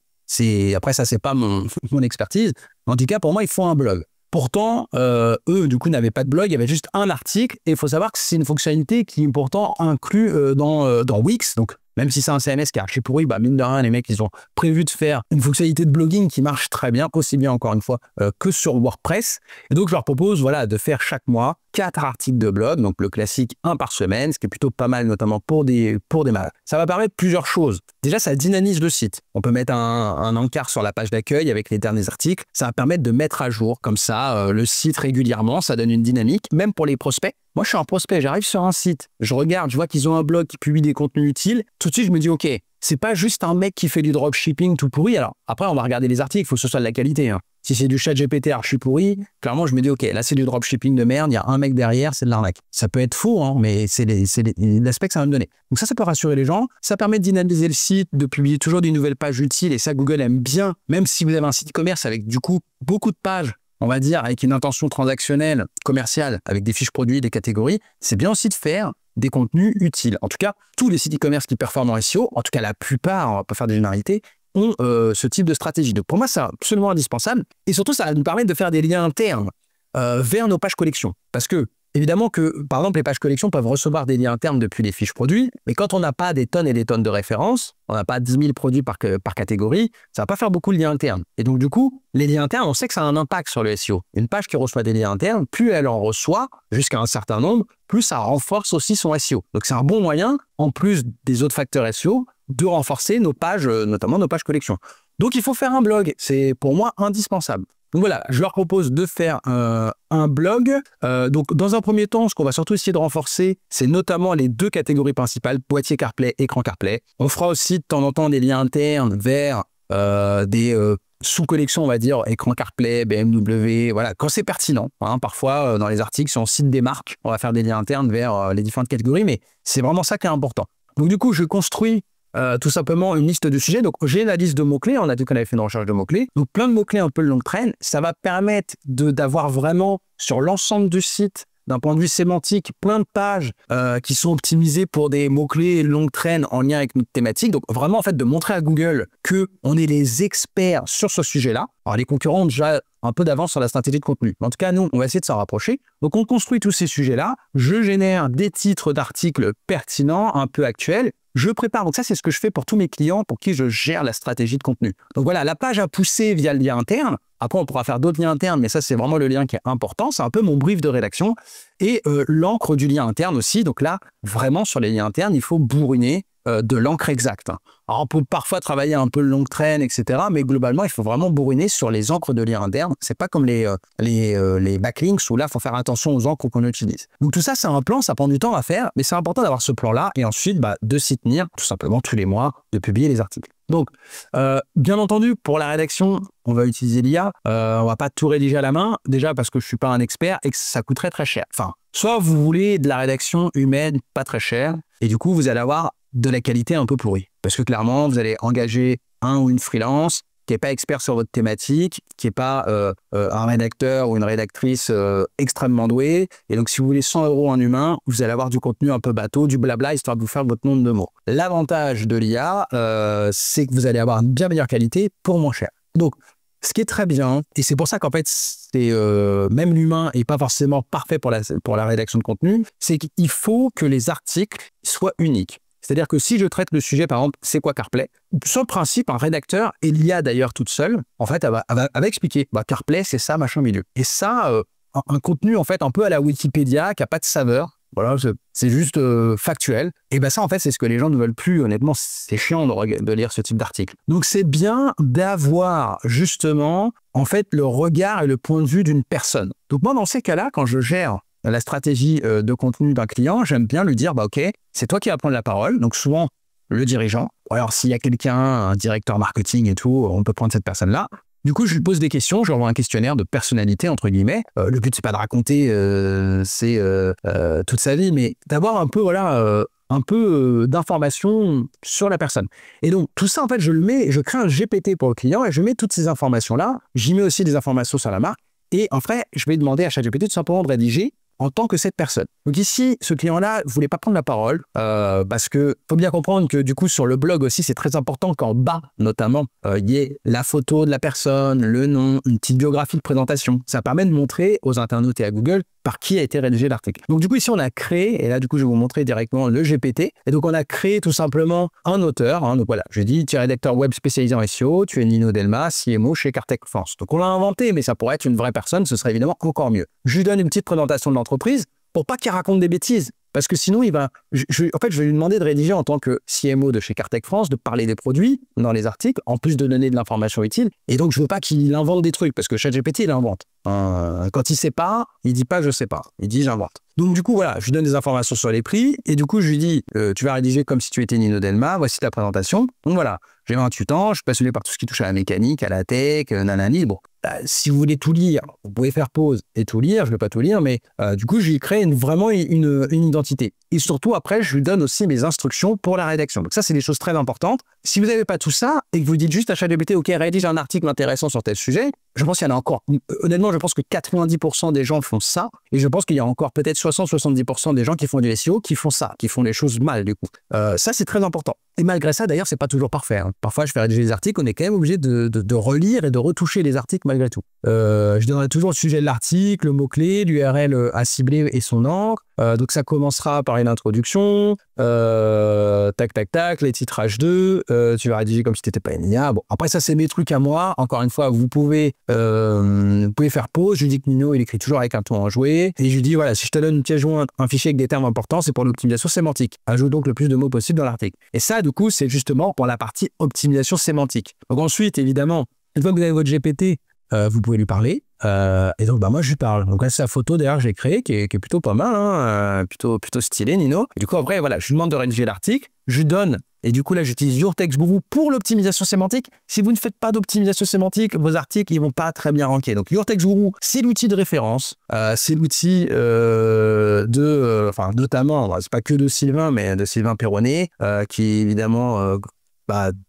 Après, ça, c'est pas mon expertise. En tout cas, pour moi, il faut un blog. Pourtant, eux, du coup, n'avaient pas de blog. Il y avait juste un article. Et il faut savoir que c'est une fonctionnalité qui est pourtant inclue dans Wix. Donc, même si c'est un CMS qui est archi pourri, bah mine de rien, les mecs, ils ont prévu de faire une fonctionnalité de blogging qui marche très bien, aussi bien, encore une fois, que sur WordPress. Et donc, je leur propose voilà, de faire chaque mois 4 articles de blog, donc le classique 1 par semaine, ce qui est plutôt pas mal, notamment pour démarrer. Ça va permettre plusieurs choses. Déjà, ça dynamise le site. On peut mettre un encart sur la page d'accueil avec les derniers articles. Ça va permettre de mettre à jour, comme ça, le site régulièrement. Ça donne une dynamique, même pour les prospects. Moi, je suis un prospect, j'arrive sur un site, je regarde, je vois qu'ils ont un blog qui publie des contenus utiles. Tout de suite, je me dis, OK, c'est pas juste un mec qui fait du dropshipping tout pourri. Alors, après, on va regarder les articles, il faut que ce soit de la qualité. Hein. Si c'est du ChatGPT archi pourri, clairement, je me dis, OK, là, c'est du dropshipping de merde, il y a un mec derrière, c'est de l'arnaque. Ça peut être faux, hein, mais c'est l'aspect que ça va me donner. Donc ça peut rassurer les gens. Ça permet de dynamiser le site, de publier toujours des nouvelles pages utiles. Et ça, Google aime bien, même si vous avez un site e-commerce avec, du coup, beaucoup de pages, on va dire, avec une intention transactionnelle, commerciale, avec des fiches produits, des catégories, c'est bien aussi de faire des contenus utiles. En tout cas, tous les sites e-commerce qui performent en SEO, en tout cas la plupart, on va pas faire des généralités, ont ce type de stratégie. Donc pour moi, c'est absolument indispensable. Et surtout, ça va nous permettre de faire des liens internes vers nos pages collections. Parce que, évidemment que, par exemple, les pages collections peuvent recevoir des liens internes depuis les fiches produits, mais quand on n'a pas des tonnes et des tonnes de références, on n'a pas 10 000 produits par catégorie, ça va pas faire beaucoup de liens internes. Et donc, du coup, les liens internes, on sait que ça a un impact sur le SEO. Une page qui reçoit des liens internes, plus elle en reçoit, jusqu'à un certain nombre, plus ça renforce aussi son SEO. Donc, c'est un bon moyen, en plus des autres facteurs SEO, de renforcer nos pages, notamment nos pages collections. Donc, il faut faire un blog. C'est, pour moi, indispensable. Donc voilà, je leur propose de faire un blog. Donc dans un premier temps, ce qu'on va surtout essayer de renforcer, c'est notamment les 2 catégories principales, boîtier CarPlay, écran CarPlay. On fera aussi de temps en temps des liens internes vers des sous-collections, on va dire, écran CarPlay, BMW, voilà, quand c'est pertinent. Hein, parfois, dans les articles, si on cite des marques, on va faire des liens internes vers les différentes catégories, mais c'est vraiment ça qui est important. Donc du coup, je construis tout simplement une liste de sujets. Donc, j'ai une liste de mots-clés. On a dit qu'on avait fait une recherche de mots-clés. Donc, plein de mots-clés un peu longue traîne. Ça va permettre d'avoir vraiment, sur l'ensemble du site, d'un point de vue sémantique, plein de pages qui sont optimisées pour des mots-clés longue traîne en lien avec notre thématique. Donc, vraiment, en fait, de montrer à Google qu'on est les experts sur ce sujet-là. Alors, les concurrents ont déjà un peu d'avance sur la stratégie de contenu. Mais en tout cas, nous, on va essayer de s'en rapprocher. Donc, on construit tous ces sujets-là. Je génère des titres d'articles pertinents, un peu actuels. Je prépare, donc ça c'est ce que je fais pour tous mes clients pour qui je gère la stratégie de contenu. Donc voilà, la page à pousser via le lien interne. Après, on pourra faire d'autres liens internes, mais ça c'est vraiment le lien qui est important. C'est un peu mon brief de rédaction. Et l'encre du lien interne aussi. Donc là, vraiment sur les liens internes, il faut bourriner de l'encre exacte. Alors on peut parfois travailler un peu le longue traîne, etc. Mais globalement, il faut vraiment bourriner sur les encres de liens internes. C'est pas comme les backlinks où là, il faut faire attention aux encres qu'on utilise. Donc tout ça, c'est un plan, ça prend du temps à faire, mais c'est important d'avoir ce plan-là et ensuite de s'y tenir tout simplement tous les mois, de publier les articles. Donc, bien entendu, pour la rédaction, on va utiliser l'IA. On va pas tout rédiger à la main, déjà parce que je suis pas un expert et que ça coûterait très cher. Enfin, soit vous voulez de la rédaction humaine pas très chère et du coup, vous allez avoir de la qualité un peu pourrie. Parce que clairement, vous allez engager un ou une freelance qui n'est pas expert sur votre thématique, qui n'est pas un rédacteur ou une rédactrice extrêmement douée. Et donc, si vous voulez 100 € en humain, vous allez avoir du contenu un peu bateau, du blabla, histoire de vous faire votre nombre de mots. L'avantage de l'IA, c'est que vous allez avoir une bien meilleure qualité pour moins cher. Donc, ce qui est très bien, et c'est pour ça qu'en fait, c'est même l'humain n'est pas forcément parfait pour la rédaction de contenu, c'est qu'il faut que les articles soient uniques. C'est-à-dire que si je traite le sujet, par exemple, c'est quoi CarPlay? Sur le principe, un rédacteur, et l'IA d'ailleurs toute seule, en fait, elle va expliquer, CarPlay, c'est ça, machin milieu. Et ça, un contenu, en fait, un peu à la Wikipédia, qui n'a pas de saveur, voilà, c'est juste factuel. Et ça, en fait, c'est ce que les gens ne veulent plus. Honnêtement, c'est chiant de lire ce type d'article. Donc, c'est bien d'avoir, justement, en fait, le regard et le point de vue d'une personne. Donc, moi, dans ces cas-là, quand je gère la stratégie de contenu d'un client, j'aime bien lui dire, OK, c'est toi qui vas prendre la parole. Donc, souvent, le dirigeant. Ou alors, s'il y a quelqu'un, un directeur marketing et tout, on peut prendre cette personne-là. Du coup, je lui pose des questions, je lui envoie un questionnaire de personnalité, entre guillemets. Le but, c'est pas de raconter toute sa vie, mais d'avoir un peu, voilà, d'informations sur la personne. Et donc, tout ça, en fait, je crée un GPT pour le client et je mets toutes ces informations-là. J'y mets aussi des informations sur la marque. Et en fait, je vais demander à ChatGPT tout simplement de rédiger en tant que cette personne. Donc ici, ce client-là ne voulait pas prendre la parole parce que faut bien comprendre que du coup, sur le blog aussi, c'est très important qu'en bas, notamment, il y ait la photo de la personne, le nom, une petite biographie de présentation. Ça permet de montrer aux internautes et à Google par qui a été rédigé l'article. Donc du coup, ici, on a créé, et là, du coup, je vais vous montrer directement le GPT. Et donc, on a créé tout simplement un auteur. Donc voilà, je dis, tu es rédacteur web spécialisé en SEO, tu es Nino Delmas, CMO chez Cartech France. Donc on l'a inventé, mais ça pourrait être une vraie personne, ce serait évidemment encore mieux. Je lui donne une petite présentation de l'entreprise pour pas qu'il raconte des bêtises. Parce que sinon, en fait, je vais lui demander de rédiger en tant que CMO de chez Cartech France, de parler des produits dans les articles, en plus de donner de l'information utile. Et donc, je veux pas qu'il invente des trucs, parce que ChatGPT, il invente. Quand il sait pas, il dit pas « je sais pas », il dit « j'invente ». Donc, du coup, voilà, je lui donne des informations sur les prix, et du coup, je lui dis « tu vas rédiger comme si tu étais Nino Delmas, voici ta présentation ». Donc voilà, j'ai 28 ans, je suis passionné par tout ce qui touche à la mécanique, à la tech, nanani. Bon, si vous voulez tout lire, vous pouvez faire pause et tout lire, je vais pas tout lire, mais du coup, je lui crée vraiment une identité. Et surtout, après, je lui donne aussi mes instructions pour la rédaction. Donc ça, c'est des choses très importantes. Si vous n'avez pas tout ça et que vous dites juste à ChatGPT, OK, rédige un article intéressant sur tel sujet, je pense qu'il y en a encore. Honnêtement, je pense que 90% des gens font ça. Et je pense qu'il y a encore peut-être 60-70% des gens qui font du SEO qui font ça, qui font les choses mal, du coup. Ça, c'est très important. Et malgré ça, d'ailleurs, c'est pas toujours parfait. Parfois, je fais rédiger des articles, on est quand même obligé de relire et de retoucher les articles malgré tout. Je donnerai toujours le sujet de l'article, le mot-clé, l'URL à cibler et son encre. Donc, ça commencera par une introduction. Tac, tac, tac, les titrages 2. Tu vas rédiger comme si tu n'étais pas une IA. Bon, après, ça, c'est mes trucs à moi. Encore une fois, vous pouvez faire pause. Je lui dis que Nino, il écrit toujours avec un ton enjoué. Et je lui dis, voilà, si je te donne une pièce jointe, un fichier avec des termes importants, c'est pour l'optimisation sémantique. Ajoute donc le plus de mots possible dans l'article. Et ça, du coup, c'est justement pour la partie optimisation sémantique. Donc ensuite, évidemment, une fois que vous avez votre GPT, vous pouvez lui parler. Et donc, moi, je lui parle. Donc là, c'est la photo, d'ailleurs, que j'ai créée, qui est plutôt pas mal, plutôt stylé, Nino. Et du coup, après, voilà, je lui demande de rédiger l'article. Je lui donne, et du coup, là, j'utilise Your Text Guru pour l'optimisation sémantique. Si vous ne faites pas d'optimisation sémantique, vos articles, ils vont pas très bien ranker. Donc, Your Text Guru, c'est l'outil de référence. C'est l'outil notamment, c'est pas que de Sylvain, mais de Sylvain Perronnet, qui est évidemment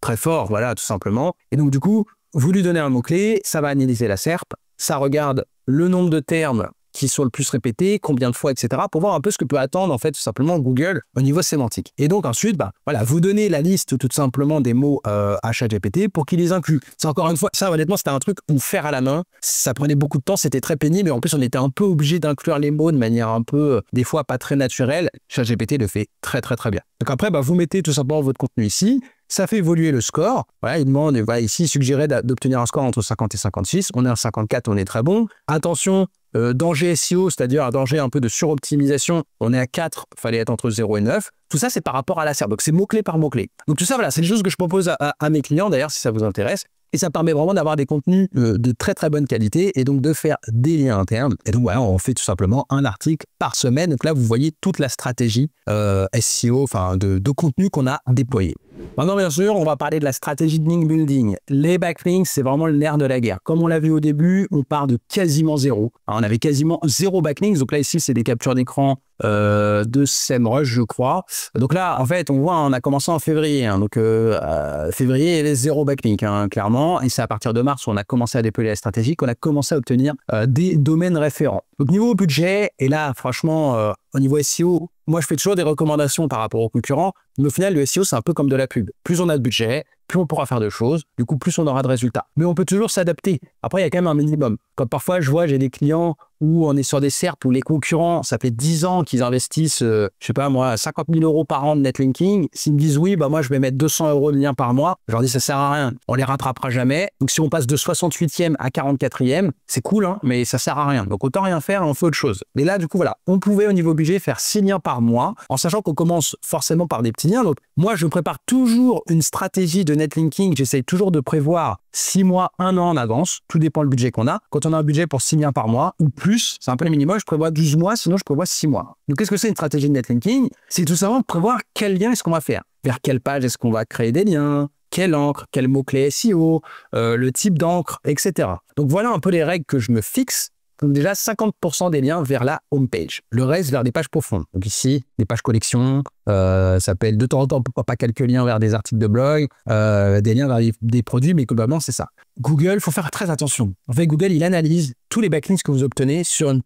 très fort, voilà, tout simplement. Et donc, du coup, vous lui donnez un mot-clé, ça va analyser la SERP, ça regarde le nombre de termes qui sont le plus répétés, combien de fois, etc. pour voir un peu ce que peut attendre, en fait, tout simplement Google au niveau sémantique. Et donc, ensuite, voilà, vous donnez la liste, tout simplement, des mots à ChatGPT pour qu'il les inclue. C'est encore une fois, ça, honnêtement, c'était un truc où faire à la main, ça prenait beaucoup de temps, c'était très pénible, mais en plus, on était un peu obligé d'inclure les mots de manière un peu, des fois, pas très naturelle. ChatGPT le fait très, très, très bien. Donc après, vous mettez tout simplement votre contenu ici. Ça fait évoluer le score. Voilà, il demande, voilà, ici, il suggérait d'obtenir un score entre 50 et 56. On est à 54, on est très bon. Attention, danger SEO, c'est-à-dire un danger un peu de suroptimisation, on est à 4, il fallait être entre 0 et 9. Tout ça, c'est par rapport à la SERP. Donc, c'est mot-clé par mot-clé. Donc, tout ça, voilà, c'est des choses que je propose à mes clients, d'ailleurs, si ça vous intéresse. Et ça permet vraiment d'avoir des contenus de très, très bonne qualité et donc de faire des liens internes. Et donc, voilà, on fait tout simplement un article par semaine. Donc là, vous voyez toute la stratégie SEO, de contenu qu'on a déployé. Maintenant, bien sûr, on va parler de la stratégie de link building. Les backlinks, c'est vraiment le nerf de la guerre. Comme on l'a vu au début, on part de quasiment zéro. Alors, on avait quasiment zéro backlinks. Donc là, ici, c'est des captures d'écran de SEMrush, je crois. Donc là, en fait, on voit, on a commencé en février. Donc, février, il y avait zéro backlink, clairement. Et c'est à partir de mars où on a commencé à déployer la stratégie qu'on a commencé à obtenir des domaines référents. Donc, niveau budget, et là, franchement, au niveau SEO, moi, je fais toujours des recommandations par rapport aux concurrents. Mais au final, le SEO, c'est un peu comme de la pub. Plus on a de budget, plus on pourra faire de choses. Du coup, plus on aura de résultats. Mais on peut toujours s'adapter. Après, il y a quand même un minimum. Quand parfois, je vois, j'ai des clients où on est sur des SERP où les concurrents, ça fait 10 ans qu'ils investissent, je sais pas moi, 50 000 € par an de netlinking. S'ils me disent oui, bah moi, je vais mettre 200 € de lien par mois, je leur dis ça sert à rien. On les rattrapera jamais. Donc, si on passe de 68e à 44e, c'est cool, mais ça sert à rien. Donc, autant rien faire et on fait autre chose. Mais là, du coup, voilà, on pouvait au niveau budget faire 6 liens par mois, en sachant qu'on commence forcément par des petits liens. Donc, moi, je prépare toujours une stratégie de netlinking. J'essaye toujours de prévoir 6 mois, 1 an en avance. Tout dépend du budget qu'on a. Quand on a un budget pour 6 liens par mois ou plus, c'est un peu le minimum. Je prévois 12 mois, sinon je prévois 6 mois. Donc, qu'est-ce que c'est une stratégie de netlinking? C'est tout simplement prévoir quel lien est-ce qu'on va faire. Vers quelle page est-ce qu'on va créer des liens? Quelle encre? Quel mot-clé SEO? Le type d'encre, etc. Donc, voilà un peu les règles que je me fixe. Donc déjà, 50% des liens vers la homepage. Le reste vers des pages profondes. Donc ici, des pages collection. Ça peut être de temps en temps, pourquoi pas quelques liens vers des articles de blog, des liens vers des produits, mais globalement, c'est ça. Google, il faut faire très attention. En fait, Google, il analyse tous les backlinks que vous obtenez sur une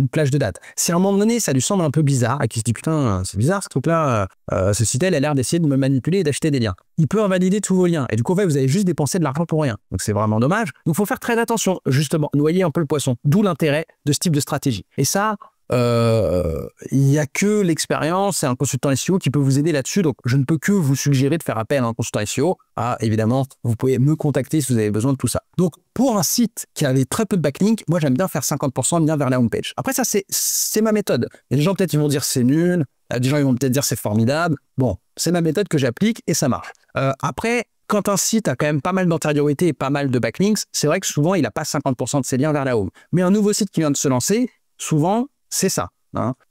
plage de date. Si à un moment donné, ça lui semble un peu bizarre, et qu'il se dit, putain, c'est bizarre ce truc-là, ce site, elle a l'air d'essayer de me manipuler et d'acheter des liens. Il peut invalider tous vos liens. Et du coup, en fait, vous avez juste dépensé de l'argent pour rien. Donc, c'est vraiment dommage. Donc, il faut faire très attention, justement, noyer un peu le poisson. D'où l'intérêt de ce type de stratégie. Et ça, il n'y a que l'expérience et un consultant SEO qui peut vous aider là-dessus. Donc, je ne peux que vous suggérer de faire appel à un consultant SEO. Évidemment, vous pouvez me contacter si vous avez besoin de tout ça. Donc, pour un site qui avait très peu de backlinks, moi, j'aime bien faire 50% de liens vers la homepage. Après, ça, c'est ma méthode. Et les gens, peut-être, ils vont dire c'est nul. Des gens, ils vont peut-être dire c'est formidable. Bon, c'est ma méthode que j'applique et ça marche. Après, quand un site a quand même pas mal d'antériorité et pas mal de backlinks, c'est vrai que souvent, il n'a pas 50% de ses liens vers la home. Mais un nouveau site qui vient de se lancer, souvent, c'est ça.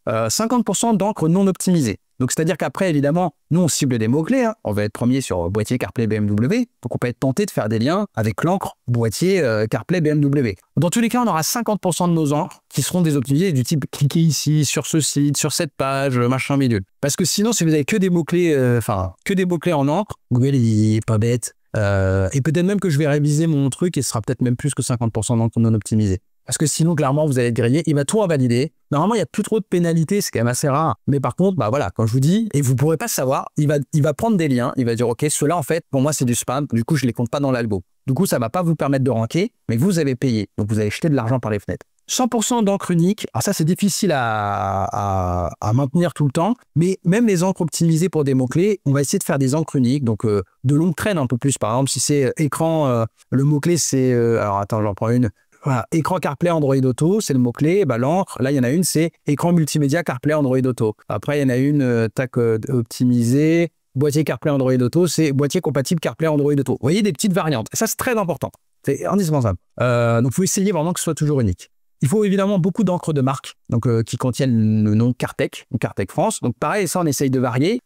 50% d'encre non optimisée. Donc, c'est-à-dire qu'après, évidemment, nous, on cible des mots-clés. On va être premier sur boîtier CarPlay BMW. Donc, on peut être tenté de faire des liens avec l'encre boîtier CarPlay BMW. Dans tous les cas, on aura 50% de nos encres qui seront désoptimisées du type cliquez ici, sur ce site, sur cette page, machin bidule. Parce que sinon, si vous avez que des mots-clés, que des mots-clés en encre, Google, il est pas bête. Et peut-être même que je vais réviser mon truc et ce sera peut-être même plus que 50% d'encre non optimisée. Parce que sinon, clairement, vous allez être grillé. Il va tout invalider. Normalement, il n'y a plus trop de pénalités. C'est quand même assez rare. Mais par contre, voilà, quand je vous dis, et vous ne pourrez pas savoir, il va prendre des liens. Il va dire, OK, ceux-là, en fait, pour moi, c'est du spam. Du coup, je ne les compte pas dans l'algo. Du coup, ça ne va pas vous permettre de ranker, mais vous avez payé. Donc, vous avez jeté de l'argent par les fenêtres. 100% d'encre unique. Alors ça, c'est difficile à maintenir tout le temps. Mais même les encres optimisées pour des mots-clés, on va essayer de faire des encres uniques. Donc, de longue traîne un peu plus. Par exemple, si c'est écran, le mot-clé, c'est... alors, attends, j'en prends une. Voilà, écran CarPlay Android Auto, c'est le mot-clé. L'encre, là, il y en a une, c'est écran multimédia CarPlay Android Auto. Après, il y en a une, optimisée. Boîtier CarPlay Android Auto, c'est boîtier compatible CarPlay Android Auto. Vous voyez, des petites variantes. Et ça, c'est très important. C'est indispensable. Donc, il faut essayer vraiment que ce soit toujours unique. Il faut évidemment beaucoup d'encre de marque, donc qui contiennent le nom Cartech, Cartech France. Donc, pareil, ça, on essaye de varier.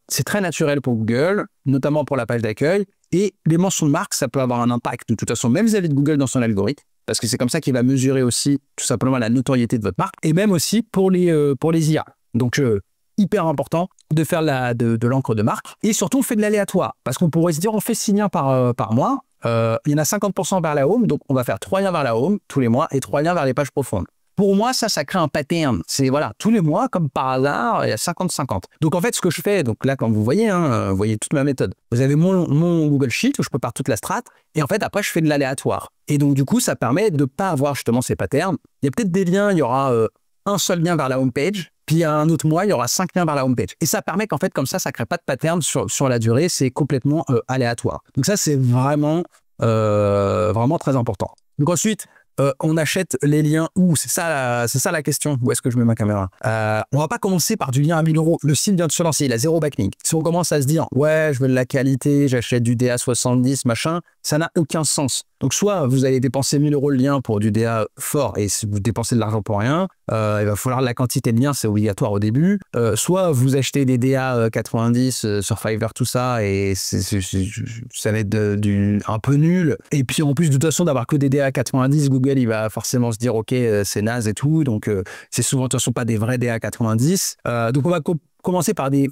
C'est très naturel pour Google, notamment pour la page d'accueil. Et les mentions de marque, ça peut avoir un impact, de toute façon, même vis-à-vis de Google dans son algorithme. Parce que c'est comme ça qu'il va mesurer aussi tout simplement la notoriété de votre marque et même aussi pour les IA. Donc, hyper important de faire de l'encre de marque et surtout on fait de l'aléatoire parce qu'on pourrait se dire on fait 6 liens par mois. Il y en a 50% vers la home, donc on va faire 3 liens vers la home tous les mois et 3 liens vers les pages profondes. Pour moi, ça crée un pattern. C'est voilà, tous les mois, comme par hasard, il y a 50-50. Donc en fait, ce que je fais, donc là, comme vous voyez toute ma méthode. Vous avez mon Google Sheet où je prépare toute la strat, et en fait, après, je fais de l'aléatoire. Et donc du coup, ça permet de ne pas avoir justement ces patterns. Il y a peut-être des liens, il y aura un seul lien vers la homepage, puis un autre mois, il y aura 5 liens vers la homepage. Et ça permet qu'en fait, comme ça ne crée pas de pattern sur la durée, c'est complètement aléatoire. Donc ça, c'est vraiment très important. Donc ensuite, on achète les liens où? C'est ça la question. Où est-ce que je mets ma caméra? On va pas commencer par du lien à 1000 €. Le site vient de se lancer, il a 0 backlink. Si on commence à se dire, ouais, je veux de la qualité, j'achète du DA70, machin, ça n'a aucun sens. Donc, soit vous allez dépenser 1 000 € le lien pour du DA fort et vous dépensez de l'argent pour rien, il va falloir la quantité de liens, c'est obligatoire au début. Soit vous achetez des DA 90 sur Fiverr, tout ça, et ça va être un peu nul. Et puis en plus, de toute façon, d'avoir que des DA 90, Google, il va forcément se dire, ok, c'est naze et tout. Donc, c'est souvent, de toute façon, pas des vrais DA 90. Donc, on va commencer par des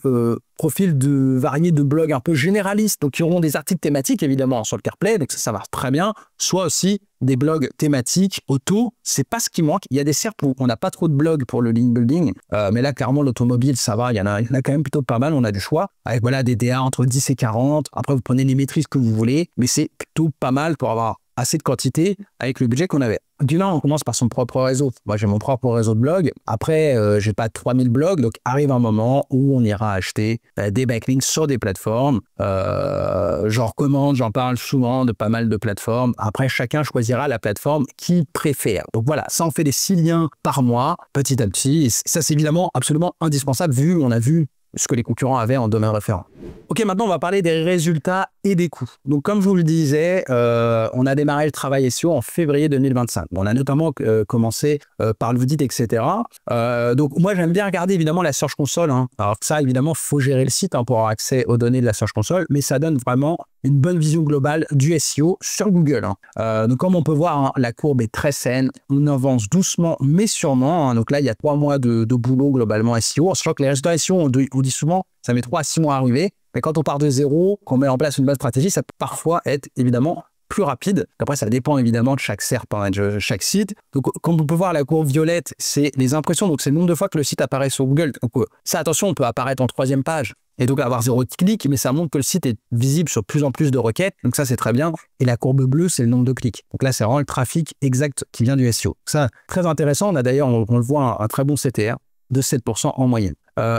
profils variés de blogs un peu généralistes, donc qui auront des articles thématiques évidemment sur le CarPlay, donc ça marche très bien, soit aussi des blogs thématiques auto, c'est pas ce qui manque. Il y a des SERPs où on n'a pas trop de blogs pour le link building, mais là clairement l'automobile ça va, il y en a quand même plutôt pas mal, on a du choix, avec voilà des DA entre 10 et 40, après vous prenez les maîtrises que vous voulez, mais c'est plutôt pas mal pour avoir assez de quantité avec le budget qu'on avait. D'une part, on commence par son propre réseau. Moi, j'ai mon propre réseau de blogs. Après, j'ai pas 3000 blogs, donc arrive un moment où on ira acheter des backlinks sur des plateformes. J'en recommande, j'en parle souvent de pas mal de plateformes. Après, chacun choisira la plateforme qu'il préfère. Donc voilà, ça en fait des 6 liens par mois, petit à petit. Et ça, c'est évidemment absolument indispensable vu, on a vu ce que les concurrents avaient en domaine référent. Ok, maintenant on va parler des résultats et des coûts. Donc comme je vous le disais, on a démarré le travail SEO en février 2025. On a notamment commencé par l'audit, etc. Donc moi j'aime bien regarder évidemment la Search Console. Alors ça évidemment, faut gérer le site pour avoir accès aux données de la Search Console, mais ça donne vraiment une bonne vision globale du SEO sur Google. Donc comme on peut voir, la courbe est très saine, on avance doucement mais sûrement. Donc là il y a 3 mois de boulot globalement SEO, sachant que les résultats SEO, on dit souvent, ça met 3 à 6 mois à arriver. Mais quand on part de zéro, qu'on met en place une bonne stratégie, ça peut parfois être évidemment plus rapide. Après, ça dépend évidemment de chaque SERP, de chaque site. Donc, comme on peut voir, la courbe violette, c'est les impressions. Donc, c'est le nombre de fois que le site apparaît sur Google. Donc, ça, attention, on peut apparaître en 3e page et donc avoir 0 clic, mais ça montre que le site est visible sur plus en plus de requêtes. Donc, ça, c'est très bien. Et la courbe bleue, c'est le nombre de clics. Donc là, c'est vraiment le trafic exact qui vient du SEO. Ça, très intéressant. On a d'ailleurs, on le voit, un très bon CTR de 7% en moyenne.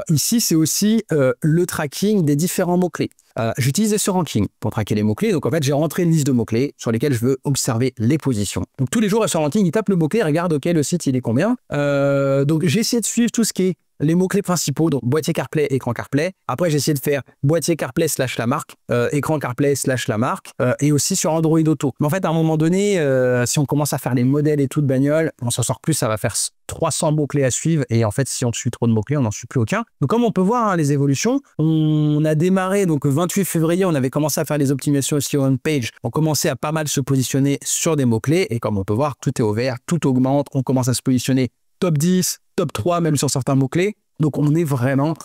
Ici, c'est aussi le tracking des différents mots-clés. J'utilise ce ranking pour traquer les mots-clés. Donc, en fait, j'ai rentré une liste de mots-clés sur lesquels je veux observer les positions. Donc, tous les jours, sur ranking, il tape le mot-clé, regarde, OK, le site, il est combien. Donc, j'ai essayé de suivre tout ce qui est les mots-clés principaux, donc boîtier CarPlay, écran CarPlay. Après, j'ai essayé de faire boîtier CarPlay / la marque, écran CarPlay / la marque, et aussi sur Android Auto. Mais en fait, à un moment donné, si on commence à faire les modèles et tout de bagnole, on s'en sort plus, ça va faire 300 mots-clés à suivre. Et en fait, si on suit trop de mots-clés, on n'en suit plus aucun. Donc, comme on peut voir les évolutions, on a démarré, donc 28 février, on avait commencé à faire les optimisations SEO on page. On commençait à pas mal se positionner sur des mots-clés. Et comme on peut voir, tout est au vert, tout augmente. On commence à se positionner top 10, top 3, même sur certains mots-clés. Donc, on est vraiment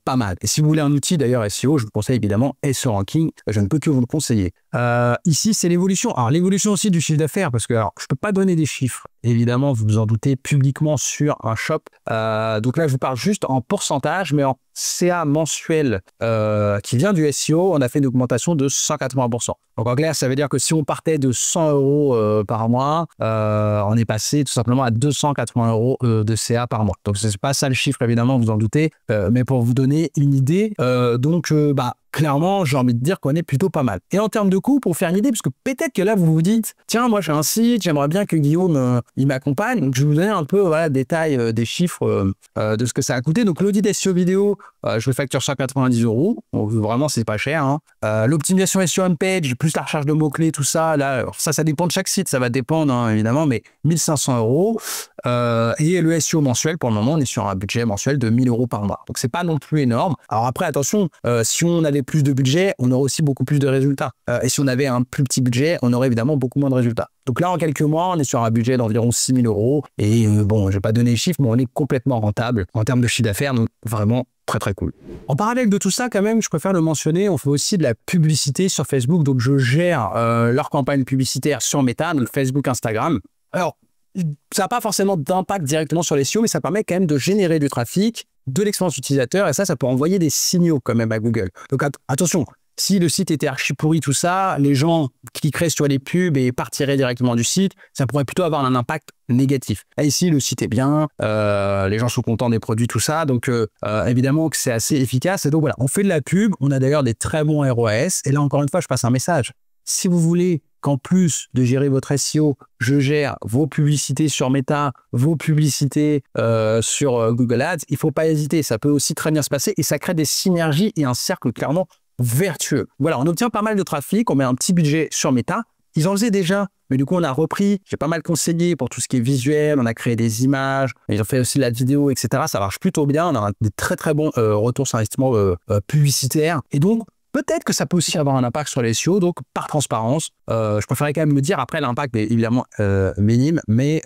pas mal. Et si vous voulez un outil d'ailleurs SEO, je vous conseille évidemment SEO Ranking. Je ne peux que vous le conseiller. Ici, c'est l'évolution. Alors, l'évolution aussi du chiffre d'affaires, parce que je ne peux pas donner des chiffres, évidemment, vous vous en doutez, publiquement sur un shop. Donc là, je vous parle juste en pourcentage, mais en CA mensuel qui vient du SEO, on a fait une augmentation de 180%. Donc en clair, ça veut dire que si on partait de 100 € par mois, on est passé tout simplement à 280 € de CA par mois. Donc c'est pas ça le chiffre, évidemment, vous en doutez, mais pour vous donner une idée, clairement, j'ai envie de dire qu'on est plutôt pas mal. Et en termes de coûts, pour faire une idée, parce que peut-être que là, vous vous dites, tiens, moi j'ai un site, j'aimerais bien que Guillaume il m'accompagne. Donc je vais vous donner un peu détail des chiffres de ce que ça a coûté. Donc l'audit SEO vidéo, je le facture 190 €. Donc vraiment, c'est pas cher. L'optimisation SEO on page, plus la recherche de mots-clés, tout ça, là, ça dépend de chaque site, ça va dépendre évidemment, mais 1500 €. Et le SEO mensuel, pour le moment, on est sur un budget mensuel de 1000 € par mois. Donc c'est pas non plus énorme. Alors après, attention, si on avait plus de budget, on aurait aussi beaucoup plus de résultats. Et si on avait un plus petit budget, on aurait évidemment beaucoup moins de résultats. Donc là, en quelques mois, on est sur un budget d'environ 6 000 €. Et bon, je vais pas donner les chiffres, mais on est complètement rentable en termes de chiffre d'affaires. Donc vraiment très très cool. En parallèle de tout ça, quand même, je préfère le mentionner, on fait aussi de la publicité sur Facebook. Donc je gère leur campagne publicitaire sur Meta, donc Facebook, Instagram. Alors, ça n'a pas forcément d'impact directement sur les SEO, mais ça permet quand même de générer du trafic, de l'expérience utilisateur, et ça peut envoyer des signaux quand même à Google. Donc attention, si le site était archi pourri, tout ça, les gens cliqueraient sur les pubs et partiraient directement du site, ça pourrait plutôt avoir un impact négatif. Là, ici, le site est bien, les gens sont contents des produits, tout ça, donc évidemment que c'est assez efficace. Et donc voilà, on fait de la pub, on a d'ailleurs des très bons ROAS, et là, encore une fois, je passe un message. Si vous voulez qu'en plus de gérer votre SEO, je gère vos publicités sur Meta, vos publicités sur Google Ads, il ne faut pas hésiter. Ça peut aussi très bien se passer et ça crée des synergies et un cercle clairement vertueux. Voilà, on obtient pas mal de trafic, on met un petit budget sur Meta Ils en faisaient déjà, mais du coup, on a repris. J'ai pas mal conseillé pour tout ce qui est visuel. On a créé des images. Ils ont fait aussi de la vidéo, etc. Ça marche plutôt bien. On a des très, très bons retours sur investissement publicitaire. Et donc, peut-être que ça peut aussi avoir un impact sur les SEO. Donc, par transparence, je préférais quand même me dire, après, l'impact est évidemment minime, mais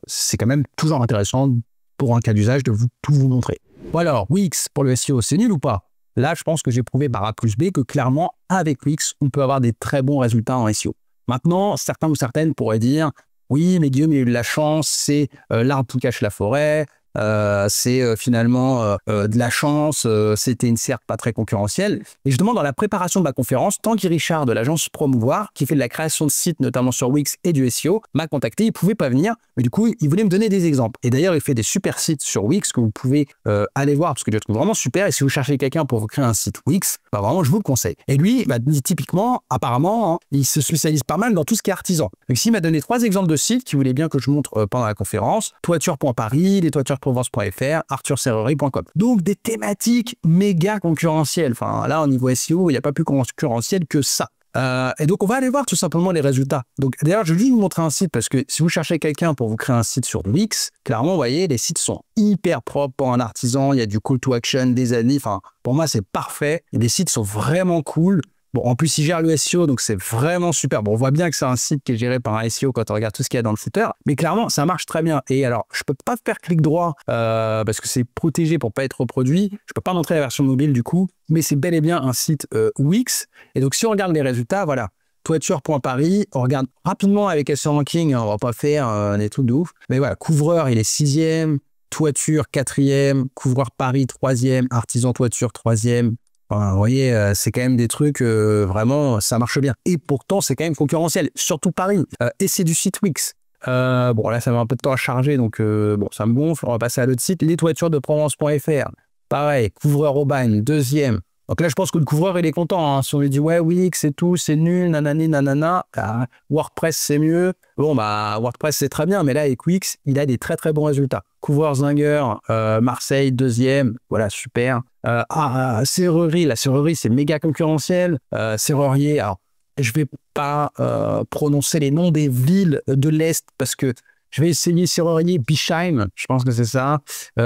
c'est quand même toujours intéressant pour un cas d'usage de tout vous montrer. Bon alors, Wix pour le SEO, c'est nul ou pas? Là, je pense que j'ai prouvé par A plus B que clairement, avec Wix, on peut avoir des très bons résultats en SEO. Maintenant, certains ou certaines pourraient dire « Oui, mais Guillaume, il a eu de la chance, c'est l'arbre qui cache la forêt, c'est finalement de la chance, c'était une certes pas très concurrentielle. » Et justement, dans la préparation de ma conférence, Tanguy Richard de l'agence Promouvoir, qui fait de la création de sites, notamment sur Wix et du SEO, m'a contacté. Il ne pouvait pas venir, mais du coup, il voulait me donner des exemples. Et d'ailleurs, il fait des super sites sur Wix que vous pouvez aller voir, parce que je le trouve vraiment super. Et si vous cherchez quelqu'un pour vous créer un site Wix, bah vraiment, je vous le conseille. Et lui, bah, typiquement, apparemment, hein, il se spécialise pas mal dans tout ce qui est artisan. Donc, il m'a donné 3 exemples de sites qu'il voulait bien que je montre pendant la conférence. Toiture.paris, les toitures Provence.fr, arthurserrerie.com. Donc des thématiques méga concurrentielles. Enfin là, au niveau SEO, il n'y a pas plus concurrentiel que ça. Et donc on va aller voir tout simplement les résultats. Donc d'ailleurs, je vais juste vous montrer un site parce que si vous cherchez quelqu'un pour vous créer un site sur Wix, clairement, vous voyez, les sites sont hyper propres pour un artisan. Il y a du call to action, des avis. Enfin, pour moi, c'est parfait. Et les sites sont vraiment cool. Bon, en plus, il gère le SEO, donc c'est vraiment super. Bon, on voit bien que c'est un site qui est géré par un SEO quand on regarde tout ce qu'il y a dans le footer. Mais clairement, ça marche très bien. Et alors, je peux pas faire clic droit parce que c'est protégé pour pas être reproduit. Je peux pas montrer la version mobile du coup, mais c'est bel et bien un site Wix. Et donc, si on regarde les résultats, voilà. Toiture.paris, on regarde rapidement avec SEO Ranking, on va pas faire des trucs de ouf. Mais voilà, couvreur, il est 6e, toiture 4e, couvreur Paris 3e, artisan toiture 3e. Enfin, vous voyez, c'est quand même des trucs, vraiment, ça marche bien. Et pourtant, c'est quand même concurrentiel, surtout Paris. Et c'est du site Wix. Bon, là, ça met un peu de temps à charger, donc bon, ça me gonfle. On va passer à l'autre site, les toitures de Provence.fr. Pareil, couvreur Aubagne, 2e. Donc là, je pense que le couvreur, il est content. Hein. Si on lui dit, ouais, Wix, c'est tout, c'est nul, nanani, nanana. WordPress, c'est mieux. Bon, bah, WordPress, c'est très bien, mais là, avec Wix, il a des très, très bons résultats. Couvreur Zinger, Marseille, 2e. Voilà, super. Serrerie, la serrerie, c'est méga concurrentiel. Serrurier, alors, je vais pas prononcer les noms des villes de l'Est parce que je vais essayer serrurier Bischheim, je pense que c'est ça.